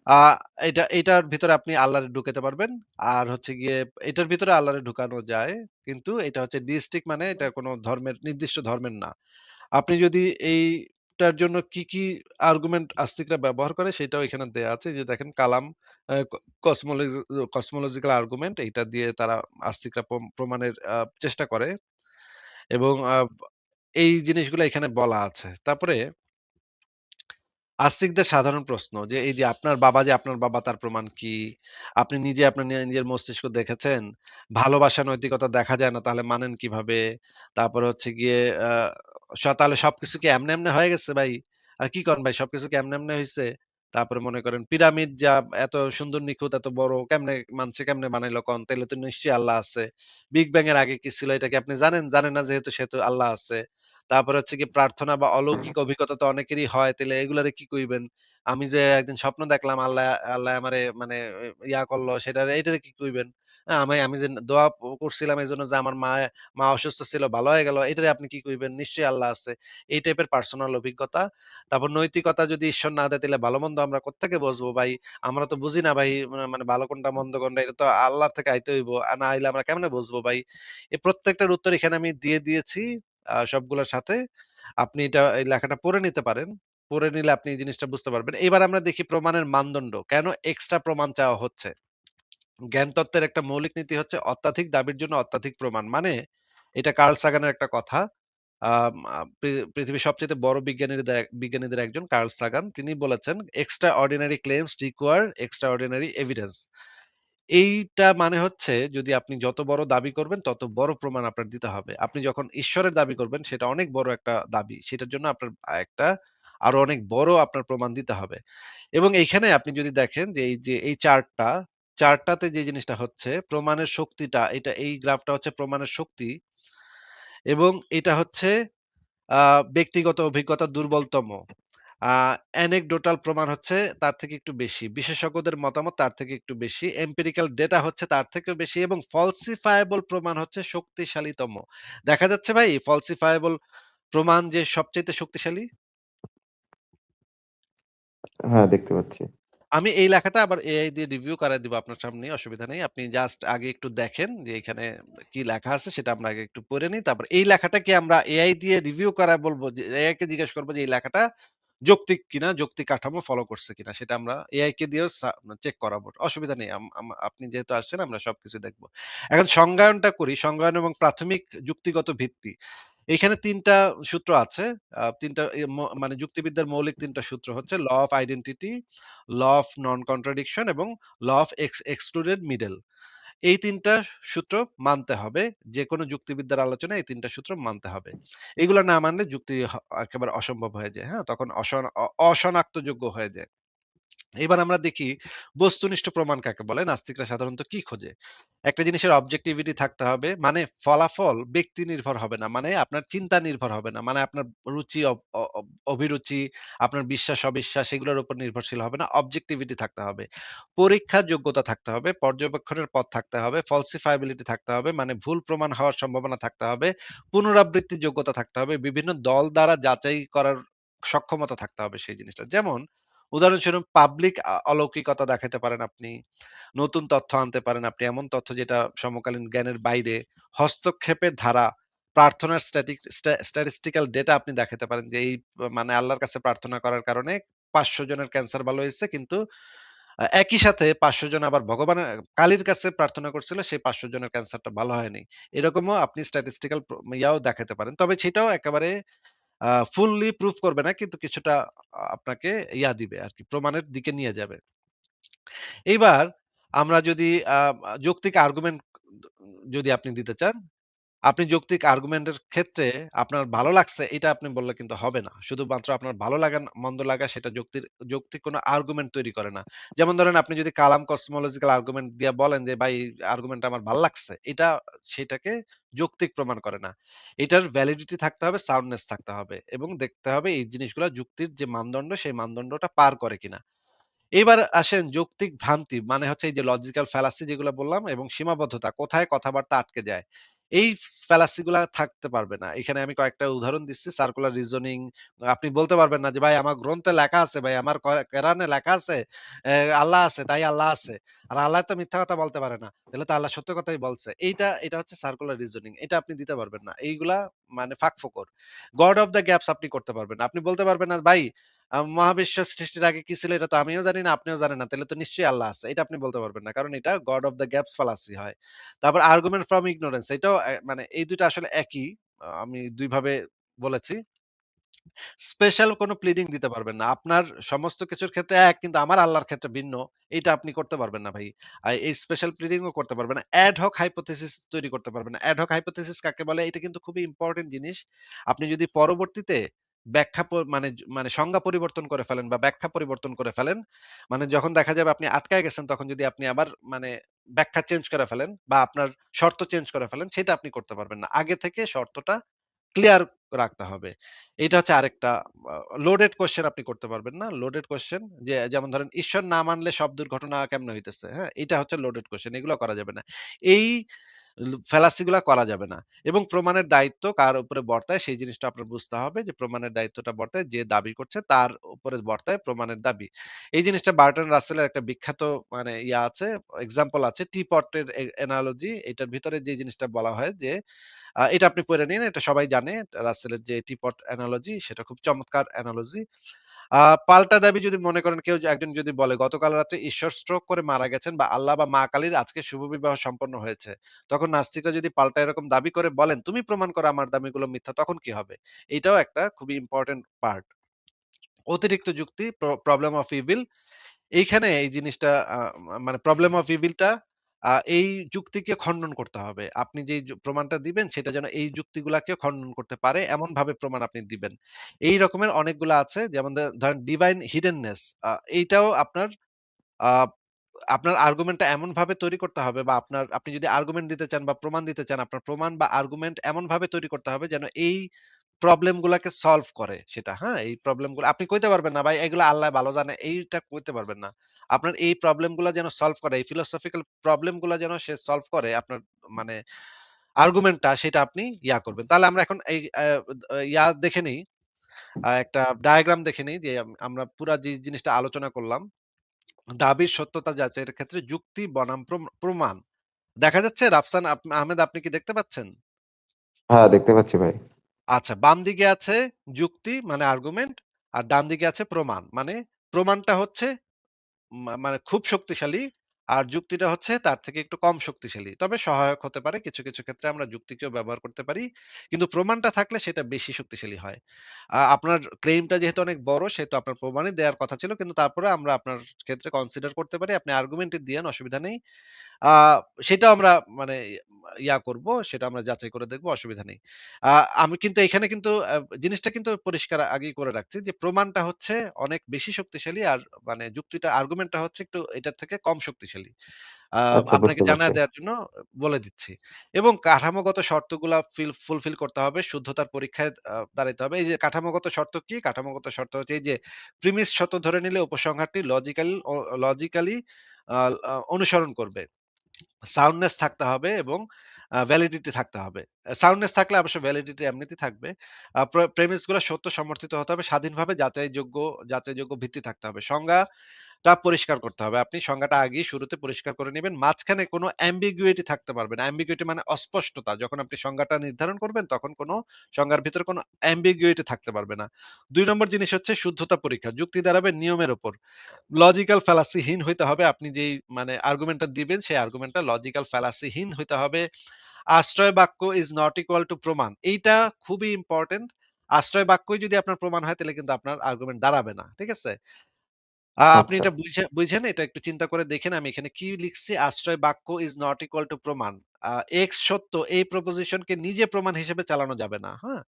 আ এটার ভিতরে আপনি আল্লাহরে ঢুকাতে পারবেন। আর হচ্ছে গিয়ে এটার ভিতরে আল্লাহরে ঢুকানো যায়। কিন্তু এটা হচ্ছে ডিইস্টিক মানে এটা কোন নির্দিষ্ট ধর্মের না। আপনি যদি এইটার জন্য কি আর্গুমেন্ট আস্তিকরা ব্যবহার করে সেটাও এখানে দেয়া আছে। যে দেখেন কালাম আ ক কসমোলজি কসমোলজিক্যাল আর্গুমেন্ট এইটা দিয়ে তারা আস্তিকরা প্রমাণের চেষ্টা করে এবং এই জিনিসগুলা এখানে বলা আছে। তারপরে আস্তিকদের সাধারণ প্রশ্ন যে এই যে আপনার বাবা তার প্রমাণ কি? আপনি নিজে আপনার নিজের মস্তিষ্ক দেখেছেন? ভালোবাসা নৈতিকতা দেখা যায় না তাহলে মানেন কিভাবে? তারপরে হচ্ছে গিয়ে তাহলে সবকিছু কি এমনে হয়ে গেছে ভাই? কি কন ভাই সবকিছু কি এমনে হইছে? তারপরে মনে করেন পিরামিড যা এত সুন্দর নিখুঁত এত বড় কেমনে মানুষে কেমনে বানাইলো কন? তাইলে তো নিশ্চয়ই আল্লাহ আছে। বিগ ব্যাং এর আগে কি ছিল এটা কি আপনি জানেন? জানেন না যেহেতু সেহেতু আল্লাহ আছে। তারপরে হচ্ছে গিয়ে প্রার্থনা বা অলৌকিক অভিজ্ঞতা তো অনেকেরই হয়। তাইলে এগুলারে কি কইবেন? আমি যে একদিন স্বপ্ন দেখলাম আল্লাহ আমারে মানে ইয়া করলো সেটারে এইটারে কি কইবেন? আমি আমি যে দোয়া করছিলাম এজন্য যে আমার মা অসুস্থ ছিল ভালো হয়ে গেল। এটারে আপনি কি কইবেন? নিশ্চয়ই আল্লাহ আছে। এই টাইপের পার্সোনাল অভিজ্ঞতা। তারপর নৈতিকতা যদি ঈশ্বর না দেয় তাইলে ভালো-মন্দ আমরা কোত্থেকে বুঝবো ভাই? আমরা তো বুঝি না ভাই মানে ভালো কোনটা মন্দ কোনটা এটা তো আল্লাহর থেকে আইতে হইব। না আইলে আমরা কেমনে বুঝবো ভাই? এই প্রত্যেকটার উত্তর এখানে আমি দিয়ে দিয়েছি সবগুলোর সাথে। আপনি এই লেখাটা পড়ে নিতে পারেন। পড়ে নিলে আপনি এই জিনিসটা বুঝতে পারবেন। এবার আমরা দেখি প্রমাণের মানদণ্ড। কেন এক্সট্রা প্রমাণ চাওয়া হচ্ছে? জ্ঞানতত্ত্বের একটা মৌলিক নীতি হচ্ছে অত্যাধিক দাবির জন্য অত্যাধিক প্রমাণ। মানে এটা কার্ল সাগানের একটা কথা। আম আ পৃথিবীর সবচাইতে বড় বিজ্ঞানীদের একজন কার্ল সাগান। তিনি বলেছেন, "extra ordinary claims require extra ordinary evidence." এইটা মানে হচ্ছে যদি আপনি যত বড় দাবি করবেন তত বড় প্রমাণ আপনার দিতে হবে। আপনি যখন ঈশ্বরের দাবি করবেন সেটা অনেক বড় একটা দাবি। সেটার জন্য আপনার একটা আরো অনেক বড় আপনার প্রমাণ দিতে হবে। এবং এইখানে আপনি যদি দেখেন যে এই চার্টটাতে যে জিনিসটা হচ্ছে প্রমাণের শক্তিটা এই গ্রাফটা হচ্ছে প্রমাণের শক্তি এবং এটা হচ্ছে আ ব্যক্তিগত অভিজ্ঞতা দুর্বলতম। আ অ্যানেকডোটাল প্রমাণ হচ্ছে তার থেকে একটু বেশি। বিশেষজ্ঞদের মতামত তার থেকে একটু বেশি। এম্পিরিক্যাল ডেটা হচ্ছে তার থেকেও বেশি এবং ফলসিফায়েবল প্রমাণ হচ্ছে শক্তিশালীতম। দেখা যাচ্ছে ভাই ফলসিফায়েবল প্রমাণ যে সবচাইতে শক্তিশালী? হ্যাঁ, দেখতে পাচ্ছি। আমি এই লেখাটা আবার এআই দিয়ে রিভিউ করায় দিব আপনার সামনে, অসুবিধা নেই। আপনি জাস্ট আগে একটু দেখেন যে এখানে কি লেখা আছে সেটা আমরা আগে একটু পড়ে নিই। তারপর এই লেখাটাকে আমরা এআই দিয়ে রিভিউ করায় বলব যে এআই কে জিজ্ঞেস করব যে এই লেখাটা যৌক্তিক কিনা, যৌক্তিক কাঠামো ফলো করছে কিনা সেটা আমরা এআই কে দিয়েও চেক করাবো। অসুবিধা নেই। আপনি যেহেতু আসছেন আমরা সবকিছু দেখব। এখন সংজ্ঞায়নটা করি। সংজ্ঞায়ন এবং প্রাথমিক যুক্তিগত ভিত্তি। এইখানে ৩ টা সূত্র আছে। ৩ টা মানে যুক্তিবিদ্যার মৌলিক ৩ টা সূত্র হচ্ছে law of identity, law of non contradiction এবং ল অফ এক্সক্লুডেড মিডল। এই ৩ টা সূত্র মানতে হবে। যেকোনো যুক্তিবিদ্যার আলোচনায় এই ৩ টা সূত্র মানতে হবে। এগুলা না মানলে যুক্তি একেবারে অসম্ভব হয়ে যায়। হ্যাঁ? তখন অশনাক্তযোগ্য হয়ে যায়। এবার আমরা দেখি বস্তুনিষ্ঠ প্রমাণ কাকে বলে? নাস্তিকরা সাধারণত কি খোঁজে? একটা জিনিসের অবজেক্টিভিটি থাকতে হবে। মানে ফলাফল ব্যক্তি নির্ভর হবে না। মানে আপনার চিন্তা নির্ভর হবে না। মানে আপনার রুচি অ অ অ অভিরুচি, আপনার বিশ্বাস-অবিশ্বাস এগুলোর উপর নির্ভরশীল হবে না। অবজেক্টিভিটি থাকতে হবে। পরীক্ষার যোগ্যতা থাকতে হবে, পর্যবেক্ষণের পথ থাকতে হবে, falsifiability থাকতে হবে, মানে ভুল প্রমাণ হওয়ার সম্ভাবনা থাকতে হবে, পুনরাবৃত্তির যোগ্যতা থাকতে হবে, বিভিন্ন দল দ্বারা যাচাই করার সক্ষমতা থাকতে হবে সেই জিনিসটা। যেমন উদাহরণস্বরূপ পাবলিক অলৌকিকতা দেখাতে পারেন আপনি। নতুন তথ্য আনতে পারেন আপনি। এমন তথ্য যেটা সমকালীন জ্ঞানের বাইরে। হস্তক্ষেপের ধারা, প্রার্থনার স্ট্যাটিস্টিক্যাল ডেটা আপনি দেখাতে পারেন যে এই মানে আল্লাহর কাছে প্রার্থনা করার কারণে ৫০০ জনের ক্যান্সার ভালো হয়েছে। কিন্তু একই সাথে ৫০০ জন আবার ভগবানের কালীর কাছে প্রার্থনা করছিল সেই ৫০০ জনের ক্যান্সারটা ভালো হয়নি। এরকমও আপনি স্ট্যাটিস্টিক্যাল ইয়াও দেখাতে পারেন। তবে সেটাও একেবারে ফুললি প্রুফ করবে না কিন্তু কিছুটা আপনাকে দিবে আরকি প্রমাণের দিকে নিয়ে যাবে। এইবার আমরা যদি আ যৌক্তিক আর্গুমেন্ট যদি আপনি দিতে চান, আপনি যৌক্তিক আর্গুমেন্টের ক্ষেত্রে আপনার ভালো লাগছে এটা আপনি বললে কিন্তু হবে না। শুধুমাত্র আপনার ভালো লাগা মন্দ লাগা সেটা যৌক্তিক কোনো আর্গুমেন্ট তৈরি করে না। যেমন ধরেন আপনি যদি কালাম কসমোলজিক্যাল আর্গুমেন্ট দিয়ে বলেন যে, "ভাই আর্গুমেন্টটা আমার ভাল লাগছে।" এটা সেটাকে যৌক্তিক প্রমাণ করে না। এটার ভ্যালিডিটি থাকতে হবে, সাউন্ডনেস থাকতে হবে এবং দেখতে হবে এই জিনিসগুলা যুক্তির যে মানদণ্ড সেই মানদণ্ডটা পার করে কিনা। এইবার আসেন যৌক্তিক ভ্রান্তি মানে হচ্ছে এই যে লজিক্যাল ফ্যালাসি যেগুলো বললাম এবং সীমাবদ্ধতা কোথায় কথাবার্তা আটকে যায়। এই ফ্যালাসি গুলা থাকতে পারবে না। এখানে আমি কয়েকটা উদাহরণ দিচ্ছি সার্কুলার রিজনিং আপনি বলতে পারবেন না যে ভাই আমার গ্রন্থে লেখা আছে ভাই আমার কোরআনে লেখা আছে আল্লাহ আছে তাই আল্লাহ আছে। আর আল্লাহ তো মিথ্যা কথা বলতে পারে না। তাহলে তো আল্লাহ সত্য কথাই বলছে। এটা হচ্ছে সার্কুলার রিজনিং। এটা আপনি দিতে পারবেন না। এইগুলা মানে ফাঁকফোকর। গড অফ দ্য গ্যাপস আপনি করতে পারবেন না। আপনি বলতে পারবেন না ভাই মহাবিশ্ব সৃষ্টির আগে কি ছিল এটা তো আমিও জানি না, আপনিও জানেন না। তাইলে তো নিশ্চয়ই আল্লাহ আছে। এটা আপনি বলতে পারবেন না। কারণ এটা god of the gaps fallacy হয়। তারপর আর্গুমেন্ট ফ্রম ইগনোরেন্স এটাও মানে এই ২ টা আসলে একই। আমি ২ ভাবে বলেছি। স্পেশাল কোনো প্লিডিং দিতে পারবেন না। আপনার সমস্ত কিছুর ক্ষেত্রে এক কিন্তু আমার আল্লাহর ক্ষেত্রে ভিন্ন। এইটা আপনি করতে পারবেন না ভাই। এই স্পেশাল প্লিডিং ও করতে পারবেন না। অ্যাড হক হাইপোথিসিস তৈরি করতে পারবেন না। অ্যাড হক হাইপোথিসিস কাকে বলে? এটা কিন্তু খুবই ইম্পোর্টেন্ট জিনিস। আপনি যদি পরবর্তীতে ব্যাখ্যা মানে সংজ্ঞা পরিবর্তন করে ফেলেন বা ব্যাখ্যা পরিবর্তন করে ফেলেন, মানে যখন দেখা যাবে আপনি আটকায় গেছেন তখন যদি আপনি আবার মানে ব্যাখ্যা চেঞ্জ করে ফেলেন বা আপনার শর্ত চেঞ্জ করে ফেলেন, সেটা আপনি করতে পারবেন না। আগে থেকে শর্তটা ক্লিয়ার রাখতে হবে। এইটা হচ্ছে আরেকটা লোডেড কোয়েশ্চেন আপনি করতে পারবেন না। লোডেড কোয়েশ্চেন যে যেমন ধরেন ঈশ্বর না মানলে সব দুর্ঘটনা কেমনে হইতেছে, হ্যাঁ? এটা হচ্ছে লোডেড কোয়েশ্চেন। এগুলো করা যাবে না। এই ফ্যালাসি গুলা করা যাবে না। এবং প্রমাণের দায়িত্ব কার উপরে বর্তায় সেই জিনিসটা আপনার বুঝতে হবে যে প্রমাণের দায়িত্বটা বর্তায় যে দাবি করছে তার উপরে বর্তায় প্রমাণের দাবি। এই জিনিসটা বার্টন রাসেলের একটা বিখ্যাত মানে ইয়া আছে, এক্সাম্পল আছে টি-পটের অ্যানালজি। এটার ভিতরে যে জিনিসটা বলা হয় যে এটা আপনি পড়ে নিন। এটা সবাই জানে। রাসেলের যে টি-পট অ্যানালজি সেটা খুব চমৎকার অ্যানালজি। আ পাল্টা দাবি যদি মনে করেন কেউ একজন যদি বলে গতকাল রাতে ঈশ্বর স্ট্রোক করে মারা গেছেন বা আল্লাহ বা মা কালীর আজকে শুভ বিবাহ সম্পন্ন হয়েছে। তখন নাস্তিকরা যদি পাল্টা এরকম দাবি করে বলেন, "তুমি প্রমাণ করো আমার দাবিগুলো মিথ্যা," তখন কি হবে? এটাও একটা খুবই ইম্পোর্টেন্ট পার্ট। অতিরিক্ত যুক্তি প্রবলেম অফ ইভিল। এইখানে এই জিনিসটা মানে প্রবলেম অফ ইভিলটা এই যুক্তিকে খণ্ডন করতে হবে। আপনি যেই প্রমাণটা দিবেন সেটা যেন এই যুক্তিগুলাকে খণ্ডন করতে পারে এমনভাবে প্রমাণ আপনি দিবেন। এই রকমের অনেকগুলা আছে যেমন ধরেন ডিভাইন হিডেননেস, এইটাও আ আপনার আর্গুমেন্টটা এমনভাবে তৈরি করতে হবে বা আপনি যদি আর্গুমেন্ট দিতে চান বা প্রমাণ দিতে চান, আপনার প্রমাণ বা আর্গুমেন্ট এমনভাবে তৈরি করতে হবে যেন এই প্রবলেম গুলাকে সলভ করে সেটা, হ্যাঁ? এই প্রবলেম গুলা আপনি কইতে পারবেন না ভাই এগুলা আল্লাহ ভালো জানে, এইটা কইতে পারবেন না। আপনার এই প্রবলেম গুলা যেন সলভ করে, এই ফিলোসফিক্যাল প্রবলেম গুলা যেন সে সলভ করে আপনার মানে আর্গুমেন্টটা সেটা আপনি ইয়া করবেন। তাহলে আমরা এখন এই ইয়া দেখে নেই, একটা ডায়াগ্রাম দেখে নেই যে আমরা পুরা যে জিনিসটা আলোচনা করলাম দাবির সত্যতা যাচাইয়ের ক্ষেত্রে যুক্তি বনাম প্রমাণ। দেখা যাচ্ছে রাফসান আহমেদ, আপনি কি দেখতে পাচ্ছেন? হ্যাঁ, দেখতে পাচ্ছি ভাই। আচ্ছা, বাম দিকে আছে যুক্তি মানে আর্গুমেন্ট আর ডান দিকে আছে প্রমাণ। মানে প্রমাণটা হচ্ছে মানে খুব শক্তিশালী আর যুক্তিটা হচ্ছে তার থেকে একটু কম শক্তিশালী। তবে সহায়ক হতে পারে। কিছু ক্ষেত্রে আমরা যুক্তিকেও ব্যবহার করতে পারি। কিন্তু প্রমাণটা থাকলে সেটা বেশি শক্তিশালী হয়। আপনার ক্লেইমটা যেহেতু অনেক বড় সেহেতু আপনার প্রমাণই দেয়ার কথা ছিল। কিন্তু তারপরে আমরা আপনার ক্ষেত্রে কনসিডার করতে পারি। আপনি আর্গুমেন্টই দিয়েন, অসুবিধা নেই। আ সেটাও আমরা মানে ইয়া করব, সেটা আমরা যাচাই করে দেখব, অসুবিধা নেই। আ আমি কিন্তু এখানে কিন্তু জিনিসটা কিন্তু পরিষ্কার আগেই করে রাখছি যে প্রমাণটা হচ্ছে অনেক বেশি শক্তিশালী আর মানে যুক্তিটা আর্গুমেন্টটা হচ্ছে একটু এটার থেকে কম শক্তিশালী। আ আচ্ছা, আপনাকে বুঝতে পারছি। জানায় দেওয়ার জন্য বলে দিচ্ছি। এবং কাঠামোগত শর্তগুলা ফুলফিল করতে হবে। শুদ্ধতার পরীক্ষায় দাঁড়াইতে হবে। এই যে কাঠামোগত শর্ত কি? কাঠামোগত শর্ত হচ্ছে এই যে প্রিমিস সত্য ধরে নিলে উপসংহারটি লজিক্যালি আ আ অনুসরণ করবে। সাউন্ডনেস থাকতে হবে এবং ভ্যালিডিটি থাকতে হবে। সাউন্ডনেস থাকলে অবশ্য ভ্যালিডিটি এমনিতেই থাকবে। প্রেমিস গুলো সত্য সমর্থিত হতে হবে। স্বাধীনভাবে যাচাইযোগ্য ভিত্তি থাকতে হবে। সংজ্ঞাটা পরিষ্কার করতে হবে। আপনি সংজ্ঞাটা আগেই শুরুতে পরিষ্কার করে নিবেন। মাঝখানে কোনো অ্যাম্বিগুইটি থাকতে পারবে না। অ্যাম্বিগুইটি মানে অস্পষ্টতা। যখন আপনি সংজ্ঞাটা নির্ধারণ করবেন তখন কোনো সংজ্ঞার ভিতরে কোনো অ্যাম্বিগুইটি থাকতে পারবে না। ২ নম্বর জিনিস হচ্ছে শুদ্ধতা পরীক্ষা। যুক্তি দাঁড়াবে নিয়মের উপর। লজিক্যাল ফ্যালাসি হীন হইতে হবে। আপনি যেই মানে আর্গুমেন্টটা দিবেন সেই আর্গুমেন্টটা লজিক্যাল ফ্যালাসি হীন হইতে হবে। আশ্রয় বাক্য ইজ নট ইকুয়াল টু প্রমাণ। এইটা খুবই ইম্পোর্টেন্ট। আশ্রয় বাক্যই যদি আপনার প্রমাণ হয় তাহলে কিন্তু আপনার আর্গুমেন্ট দাঁড়াবে না। ঠিক আছে? আপনি আচ্ছা। এটা বুঝেন, এটা একটু চিন্তা করে দেখেন আমি এখানে কি লিখছি? আশ্রয় বাক্য ইজ নট ইকুয়াল টু প্রমাণ। এক্স সত্য এই প্রপোজিশনকে নিজে প্রমাণ হিসেবে চালানো যাবে না। হ্যাঁ?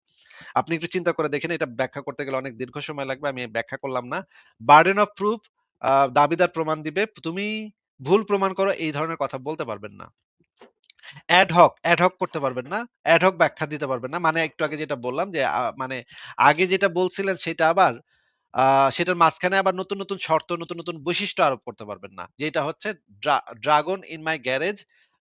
আপনি একটু চিন্তা করে দেখেন, এটা ব্যাখ্যা করতে গেলে অনেক দীর্ঘ সময় লাগবে। আমি ব্যাখ্যা করলাম না। বার্ডেন অফ প্রুফ, দাবিদার প্রমাণ দিবে। তুমি ভুল প্রমাণ করো এই ধরনের কথা বলতে পারবেন না। অ্যাড হক করতে পারবেন না। অ্যাড হক ব্যাখ্যা দিতে পারবেন না। মানে একটু আগে যেটা বললাম যে মানে আগে যেটা বলছিলেন সেটা আবার আ সেটার মাঝখানে আবার নতুন শর্ত, নতুন বৈশিষ্ট্য আরোপ করতে পারবেন না। যেটা হচ্ছে dragon in my garage.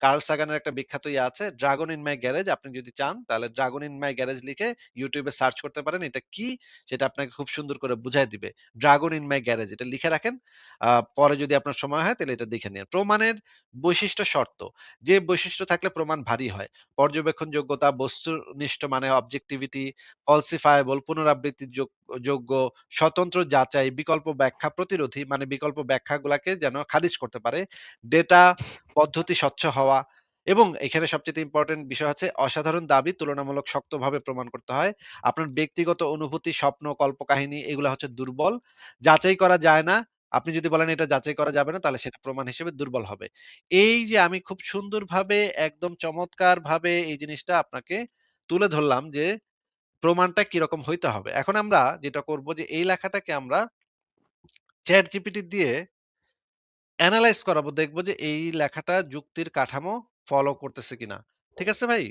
Carl সাগানের একটা বিখ্যাত ইয়ে আছে। ড্রাগন ইন মাই গ্যারেজ, আপনি যদি চান তাহলে ড্রাগন ইন মাই গ্যারেজ লিখে YouTube এ সার্চ করতে পারেন। এটা কি? সেটা আপনাকে খুব সুন্দর করে বুঝায় দিবে। ড্রাগন ইন মাই গ্যারেজ এটা লিখে রাখেন। পরে যদি আপনার সময় হয় তাহলে এটা দেখে নিন। প্রমাণের বৈশিষ্ট্য শর্ত। যে বৈশিষ্ট্য থাকলে প্রমাণ ভারী হয়। পর্যবেক্ষণযোগ্যতা, বস্তুনিষ্ঠ মানে অবজেক্টিভিটি, ফলসিফায়েবল পুনরাবৃত্তির যোগ্য, স্বতন্ত্র যাচাই, বিকল্প ব্যাখ্যা প্রতিরোধী মানে বিকল্প ব্যাখ্যাগুলাকে যেন খারিজ করতে পারে। ডেটা পদ্ধতি স্বচ্ছ হওয়া এবং এখানে সবচাইতে ইম্পোর্টেন্ট বিষয় হচ্ছে অসাধারণ দাবি তুলনামূলক শক্তভাবে প্রমাণ করতে হয়। আপনার ব্যক্তিগত অনুভূতি, স্বপ্ন, কল্পকাহিনী এগুলা হচ্ছে দুর্বল। যাচাই করা যায় না। আপনি যদি বলেন এটা যাচাই করা যাবে না তাহলে সেটা প্রমাণ হিসেবে দুর্বল হবে। এই যে আমি খুব সুন্দরভাবে একদম চমৎকারভাবে এই জিনিসটা আপনাকে তুলে ধরলাম যে প্রমাণটা কিরকম হইতে হবে। এখন আমরা যেটা করব যে এই লেখাটাকে আমরা ChatGPT দিয়ে এনালাইজ করাবো। দেখব যে এই লেখাটা যুক্তির কাঠামো ফলো করতেছে কিনা। ঠিক আছে ভাই?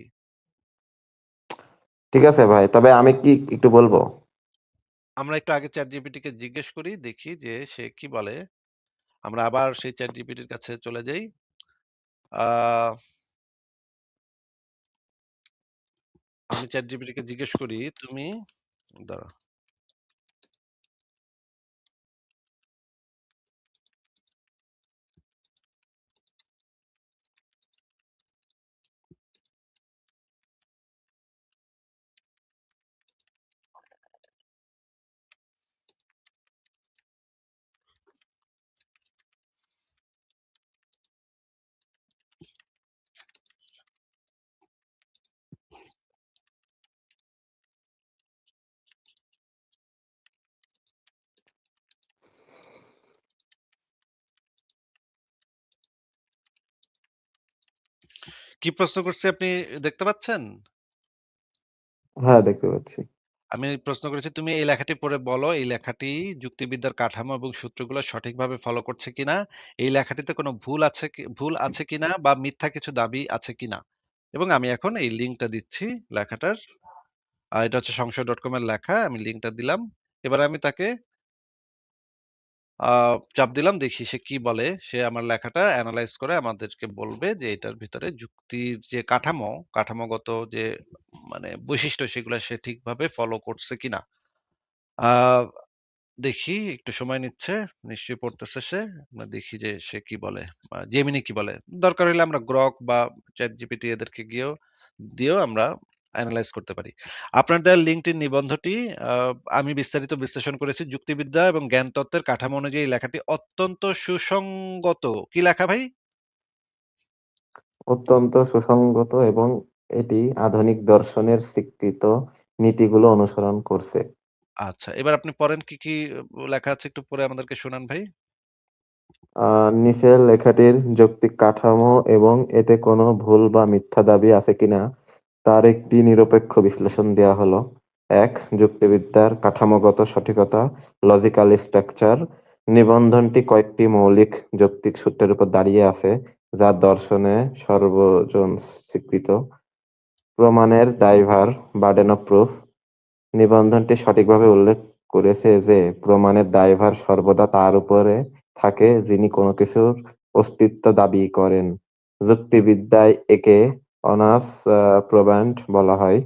ঠিক আছে ভাই। তবে আমি কি একটু বলবো? আমরা একটু আগে ChatGPT কে জিজ্ঞেস করি, দেখি যে সে কি বলে। আমরা আবার সেই ChatGPT এর কাছে চলে যাই। আ আমি ChatGPT কে জিজ্ঞেস করি, তুমি দাঁড়াও। কি প্রশ্ন করছি আপনি দেখতে পাচ্ছেন? হ্যাঁ, দেখতে পাচ্ছি। আমি প্রশ্ন করেছি, তুমি এই লেখাটি পড়ে বলো, এই লেখাটি যুক্তিবিদ্যার কাঠামো এবং সূত্রগুলো সঠিকভাবে ফলো করছে কিনা? এই লেখাটিতে কোনো ভুল আছে কিনা বা মিথ্যা কিছু দাবি আছে কিনা? এবং আমি এখন এই লিঙ্কটা দিচ্ছি লেখাটার। এটা হচ্ছে সংশয়.com এর লেখা। আমি লিঙ্কটা দিলাম। এবার আমি তাকে আ চাপ দিলাম, দেখি সে কি বলে। সে আমার লেখাটা এনালাইজ করে আমাদেরকে বলবে যে এটার ভিতরে যুক্তির যে কাঠামো, কাঠামোগত যে মানে বৈশিষ্ট্য সেগুলা সে ঠিকভাবে ফলো করছে কিনা। আ দেখি, একটু সময় নিচ্ছে। নিশ্চয়ই পড়তেছে সে। আমরা দেখি যে সে কি বলে বা জেমিনি কি বলে। দরকার হলে আমরা গ্রক বা ChatGPT এদেরকে দিয়েও আমরা এনালাইজ করতে পারি। আপনার দেওয়া লিঙ্কটির নিবন্ধটি আ আমি বিস্তারিত বিশ্লেষণ করেছি। যুক্তিবিদ্যা এবং জ্ঞানতত্ত্বের কাঠামো অনুযায়ী এই লেখাটি অত্যন্ত সুসংগত। কি লেখা ভাই? অত্যন্ত সুসংগত এবং এটি আধুনিক দর্শনের স্বীকৃত নীতিগুলো অনুসরণ করছে। আচ্ছা, এবার আপনি পড়েন কি, কি লেখা আছে একটু পড়ে আমাদেরকে শোনান ভাই। নিচের লেখাটির যৌক্তিক কাঠামো এবং এতে কোনো ভুল বা মিথ্যা দাবি আছে কিনা তার একটি নিরপেক্ষ বিশ্লেষণ দেওয়া হলো। ১. যুক্তিবিদ্যার কাঠামোগত সঠিকতা, লজিক্যাল স্ট্রাকচার। নিবন্ধনটি কয়েকটি মৌলিক যৌক্তিক সূত্রের উপর দাঁড়িয়ে আছে, যা দর্শনে সর্বজন স্বীকৃত। প্রমাণের দায়ভার, বার্ডেন অফ প্রুফ। নিবন্ধনটি সঠিকভাবে উল্লেখ করেছে যে প্রমাণের দায়ভার সর্বদা তার উপরে থাকে যিনি কোনো কিছুর অস্তিত্ব দাবি করেন। যুক্তিবিদ্যায় একে অনার্স প্রবান্ড বলা হয়।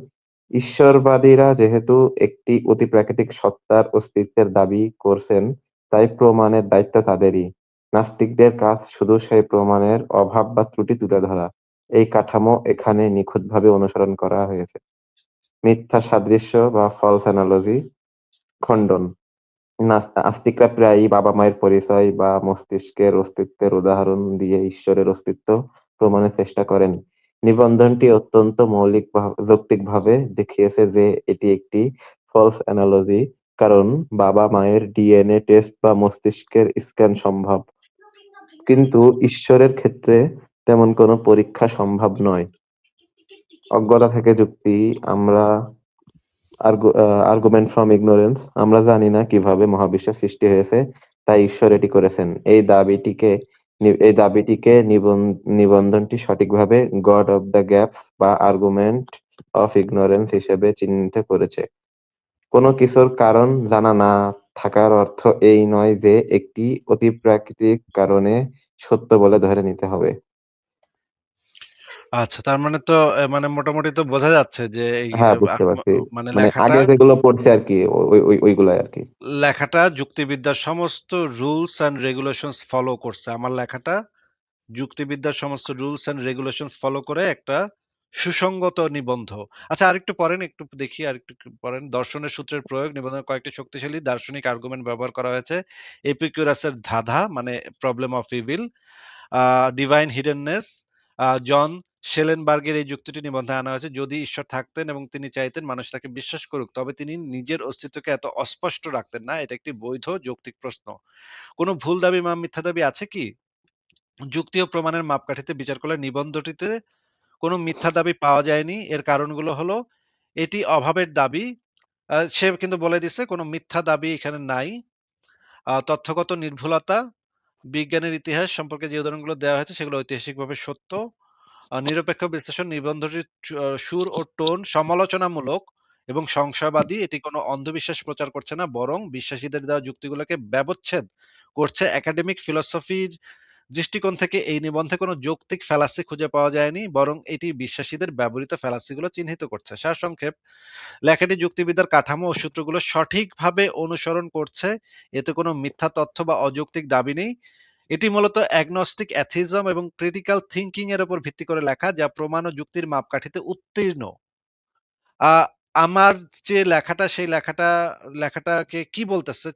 ঈশ্বরবাদীরা যেহেতু একটি অতিপ্রাকৃতিক সত্তার অস্তিত্বের দাবি করছেন, তাই প্রমাণের দায়িত্ব তাদেরই। নাস্তিকদের কাজ শুধু সেই প্রমাণের অভাব বা ত্রুটি তুলে ধরা। এই কাঠামো এখানে নিখুঁতভাবে অনুসরণ করা হয়েছে। মিথ্যা সাদৃশ্য বা ফলস অ্যানালজি খণ্ডন। আস্তিকরা প্রায়ই বাবা-মায়ের পরিচয় বা মস্তিষ্কের অস্তিত্বের উদাহরণ দিয়ে ঈশ্বরের অস্তিত্ব প্রমাণের চেষ্টা করেন। নিবন্ধনটি অত্যন্ত যৌক্তিকভাবে দেখিয়েছে যে এটি একটি ফলস অ্যানালজি, কারণ বাবা-মায়ের ডিএনএ টেস্ট বা মস্তিষ্কের স্ক্যান সম্ভব, কিন্তু ঈশ্বরের ক্ষেত্রে তেমন কোনো পরীক্ষা সম্ভব নয়। অজ্ঞতা থেকে যুক্তি। আমরা আর্গুমেন্ট ফ্রম ইগনোরেন্স। আমরা জানি না কিভাবে মহাবিশ্ব সৃষ্টি হয়েছে, তাই ঈশ্বর এটি করেছেন। এই দাবিটিকে নিবন্ধনটি সঠিকভাবে গড অফ দ্য গ্যাপস বা আর্গুমেন্ট অফ ইগনোরেন্স হিসেবে চিহ্নিত করেছে। কোনো কিছুর কারণ জানা না থাকার অর্থ এই নয় যে একটি অতিপ্রাকৃতিক কারণে সত্য বলে ধরে নিতে হবে। আচ্ছা, তার মানে তো মানে মোটামুটি তো বোঝা যাচ্ছে যে এই হ্যাঁ, বুঝতে পারছি। মানে মানে আগে যেগুলো পড়ছি আরকি ওইগুলাই আরকি। লেখাটা যুক্তিবিদ্যার সমস্ত রুলস অ্যান্ড রেগুলেশনস ফলো করছে। আমার লেখাটা যুক্তিবিদ্যার সমস্ত রুলস অ্যান্ড রেগুলেশনস ফলো করে একটা সুসংগত নিবন্ধ। আচ্ছা, আরেকটু পড়েন, একটু দেখি আরেকটু পড়েন। দর্শনের সূত্রের প্রয়োগ নিবন্ধনের কয়েকটি শক্তিশালী দার্শনিক আর্গুমেন্ট ব্যবহার করা হয়েছে। এপিকিউরাসের ধাঁধা মানে প্রবলেম অফ ইভিল, ডিভাইন হিডেননেস, জন শেলেনবার্গের এই যুক্তিটি নিবন্ধে আনা হয়েছে। যদি ঈশ্বর থাকতেন এবং তিনি চাইতেন মানুষ তাকে বিশ্বাস করুক, তবে তিনি নিজের অস্তিত্বকে এত অস্পষ্ট রাখতেন না। এটা একটি বৈধ যৌক্তিক প্রশ্ন। কোনো ভুল দাবি বা মিথ্যা দাবি আছে কি? যুক্তি ও প্রমাণের মাপকাঠিতে বিচার করলে নিবন্ধটিতে কোনো মিথ্যা দাবি পাওয়া যায়নি। এর কারণগুলো হলো: এটি অভাবের দাবি। সে কিন্তু বলে দিছে কোনো মিথ্যা দাবি এখানে নাই। তথ্যগত নির্ভুলতা, বিজ্ঞানের ইতিহাস সম্পর্কে যে উদাহরণগুলো দেওয়া হয়েছে সেগুলো ঐতিহাসিকভাবে সত্য। নিরপেক্ষ বিশ্লেষণ, নিবন্ধটির সুর ও টোন সমালোচনামূলক এবং সংশয়বাদী। এটি কোনো অন্ধবিশ্বাস প্রচার করছে না, বরং বিশ্বাসীদের দেওয়া যুক্তিগুলোকে ব্যবচ্ছেদ করছে। একাডেমিক ফিলসফির দৃষ্টিকোণ থেকে এই নিবন্ধে কোনো যৌক্তিক ফ্যালাসি খুঁজে পাওয়া যায়নি, বরং এটি বিশ্বাসীদের ব্যবহৃত ফ্যালাসিগুলো চিহ্নিত করছে। সারসংক্ষেপ, লেখাটি যুক্তিবিদ্যার কাঠামো ও সূত্রগুলো সঠিকভাবে অনুসরণ করছে। এতে কোনো মিথ্যা তথ্য বা অযৌক্তিক দাবি নেই। এটি মূলত অ্যাগনস্টিক অ্যাথিজম এবং ক্রিটিক্যাল থিঙ্কিং এর উপর ভিত্তি করে লেখা, যা প্রমাণ ও যুক্তির মাপকাঠিতে উত্তীর্ণ। আ আমার যে লেখাটা, সেই লেখাটাকে কি বলতেছে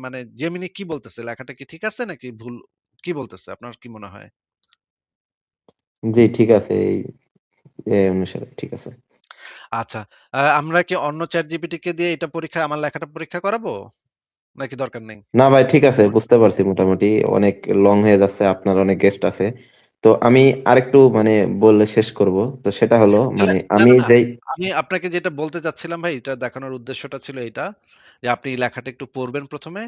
মানে জেমিনি কি বলতেছে? লেখাটা কি ঠিক আছে নাকি ভুল? কি বলতেছে? আপনার কি মনে হয়? জি, ঠিক আছে। এই অনুসারে ঠিক আছে। আচ্ছা। আমরা কি অন্য ChatGPT কে দিয়ে আমার লেখাটা পরীক্ষা করাবো? নাকি দরকার নেই? না ভাই, ঠিক আছে, কি মনে বুঝতে পারছি মোটামুটি। অনেক লং হয়ে যাচ্ছে, আপনার অনেক গেস্ট আছে। তো আমি আরেকটু মানে বললে শেষ করব। তো সেটা হলো তাহলে মানে না, আমি না, না। যেই আমি আপনাকে যেটা বলতে চাচ্ছিলাম ভাই, এটা দেখানোর উদ্দেশ্যটা ছিল এইটা, যে আপনি লেখাটা একটু পড়বেন ১ম এ।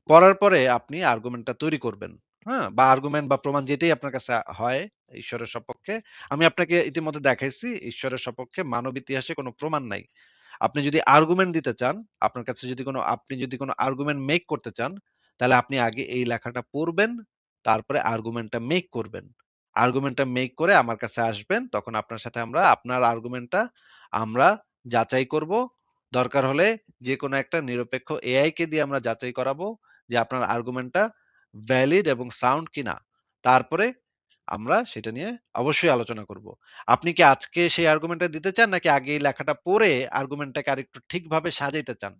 পড়ার পরে আপনি আর্গুমেন্টটা তৈরি করবেন। হ্যাঁ? বা আর্গুমেন্ট বা প্রমাণ যেটাই আপনার কাছে হয় ঈশ্বরের সপক্ষে। আমি আপনাকে ইতিমধ্যে দেখাইছি ঈশ্বরের সপক্ষে মানব ইতিহাসে কোনো প্রমাণ নাই। আপনি যদি আর্গুমেন্ট দিতে চান, আপনার কাছে যদি কোনো আর্গুমেন্ট মেক করতে চান, তাহলে আপনি আগে এই লেখাটা পড়বেন, তারপরে আর্গুমেন্টটা মেক করবেন। আর্গুমেন্টটা মেক করে আমার কাছে আসবেন, তখন আপনার সাথে আপনার আর্গুমেন্টটা আমরা যাচাই করব। দরকার হলে যেকোনো একটা নিরপেক্ষ এআই কে দিয়ে আমরা যাচাই করাবো যে আপনার আর্গুমেন্টটা ভ্যালিড এবং সাউন্ড কিনা। তারপরে আমরা সেটা নিয়ে অবশ্যই আলোচনা করব। আপনি কি আজকে সেই আর্গুমেন্টটা দিতে চান নাকি আগে এই লেখাটা পড়ে আর্গুমেন্টটাকে আরেকটু ঠিকভাবে সাজাইতে চান?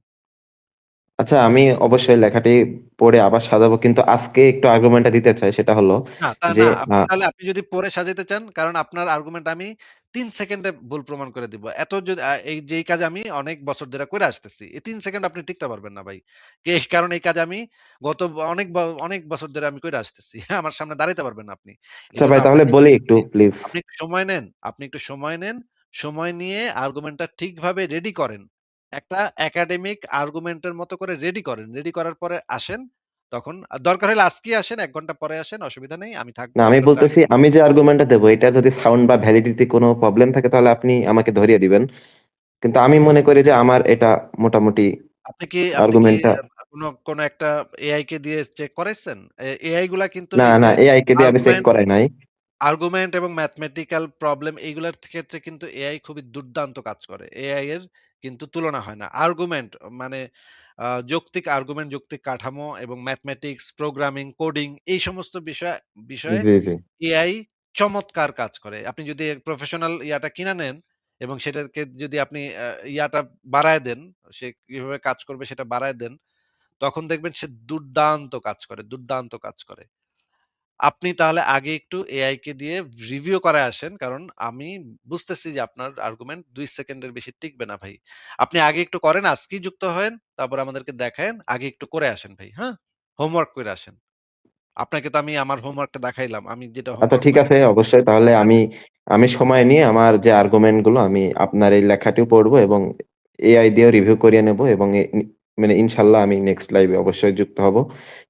আচ্ছা, আমি অবশ্যই লেখাটি পড়ে আবার সাজাবো, কিন্তু আজকে একটু আর্গুমেন্টটা দিতে চাই। সেটা হলো না, তা যে না। আপনি যদি পড়ে সাজাইতে চান, কারণ আপনার আর্গুমেন্ট আমি ৩ সেকেন্ডে ভুল প্রমাণ করে দিব। এত যদি এই যেই কাজ আমি অনেক বছর ধরে কইরা আসতেছি। এই ৩ সেকেন্ড আপনি টিকতে পারবেন না ভাই। কারণ এই কাজ আমি গত অনেক বছর ধরে আমি কইরা আসতেছি। আমার সামনে দাঁড়াইতে পারবেন না আপনি। আচ্ছা এজন্য ভাই, তাহলে আপনাকে বলি একটু আপনি প্লিজ। আপনি একটু সময় নেন। সময় নিয়ে আর্গুমেন্টটা ঠিকভাবে রেডি করেন। একটা একাডেমিক আর্গুমেন্ট এর মতো করে রেডি করেন। রেডি করার পরে আসেন। তখন দরকার হলে আজকেই আসেন, ১ ঘন্টা পরে আসেন, অসুবিধা নেই। আমি না, থাকবো আমি আপনার বলতেছি, আমি যে আর্গুমেন্টটা দেবো এটা যদি সাউন্ড বা ভ্যালিডিটি কোনো প্রবলেম থাকে তাহলে আপনি আমাকে ধরিয়ে দিবেন। কিন্তু আমি মনে করি যে আমার এটা মোটামুটি আপনি কি আর্গুমেন্টটা। কোন একটা এআই কে দিয়ে চেক করাইছেন? এআই গুলা কিন্তু না এই না, যে এআই কে দিয়ে আমি চেক আর্গুমেন্ট করাই নাই। আর্গুমেন্ট এবং ম্যাথমেটিক্যাল প্রবলেম এইগুলার ক্ষেত্রে কিন্তু এআই খুবই দুর্দান্ত কাজ করে। এআই এর কিন্তু তুলনা হয় না। আর্গুমেন্ট মানে যৌক্তিক আর্গুমেন্ট, যৌক্তিক কাঠামো এবং ম্যাথমেটিক্স, প্রোগ্রামিং, কোডিং এই সমস্ত বিষয়ে জি জি। এআই চমৎকার কাজ করে। আপনি যদি প্রফেশনাল ইয়াটা কিনা নেন এবং সেটাকে যদি আপনি ইয়াটা বাড়ায় দেন, সে কিভাবে কাজ করবে সেটা বাড়ায় দেন, তখন দেখবেন সে দুর্দান্ত কাজ করে। আপনি তাহলে আগে একটু এআই কে দিয়ে রিভিউ করায় আসেন। কারণ আমি বুঝতেছি যে আপনার আর্গুমেন্ট ২ সেকেন্ডের বেশি টিকবে না ভাই। আপনি আগে একটু করেন, আজকেই যুক্ত হয়েন, তারপর আমাদেরকে দেখায়েন। আগে একটু করে আসেন ভাই, হ্যাঁ? হোমওয়ার্ক কইরা আসেন। আপনাকে তো আমি আমার হোমওয়ার্কটা দেখাইলাম। আমি যেটা আচ্ছা, হোমওয়ার্ক ঠিক করে আছে, দিছি। অবশ্যই। তাহলে হ্যাঁ? আমি আমি সময় নিয়ে আমার যে আর্গুমেন্ট গুলো আমি আপনার এই লেখাটিও পড়বো এবং এআই দিয়েও রিভিউ করিয়ে নেব, এবং মানে ইনশাল্লাহ আমি নেক্সট লাইভে অবশ্যই যুক্ত হব।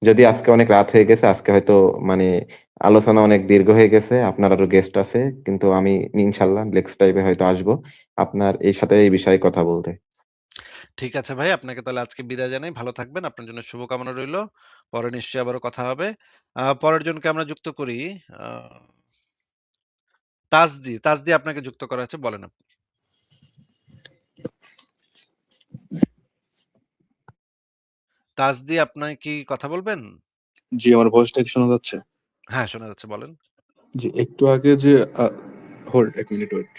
যদি আজকে অনেক রাত হয়ে গেছে, আজকে হয়তো মানে আলোচনা অনেক দীর্ঘ হয়ে গেছে, আপনার আরো গেস্ট আছে, কিন্তু আমি ইনশাল্লাহ নেক্সট লাইভে হয়তো আসবো আপনার এই সাথে এই বিষয়ে কথা বলতে। ঠিক আছে ভাই, আপনাকে তাহলে আজকে বিদায় জানাই। ভালো থাকবেন। আপনার জন্য শুভকামনা রইলো। পরে নিশ্চয়ই আবারও কথা হবে। পরের জনকে আমরা যুক্ত করি। আ তাজদি আপনাকে যুক্ত করা হয়েছে। বলেন আপনি। তাজদি, আপনি কি কথা বলবেন? জি, আমার ভয়েসটা কি শোনা যাচ্ছে? হ্যাঁ, শোনা যাচ্ছে, বলেন। জি, একটু আগে যে হোল্ড ১ মিনিট ওয়েট।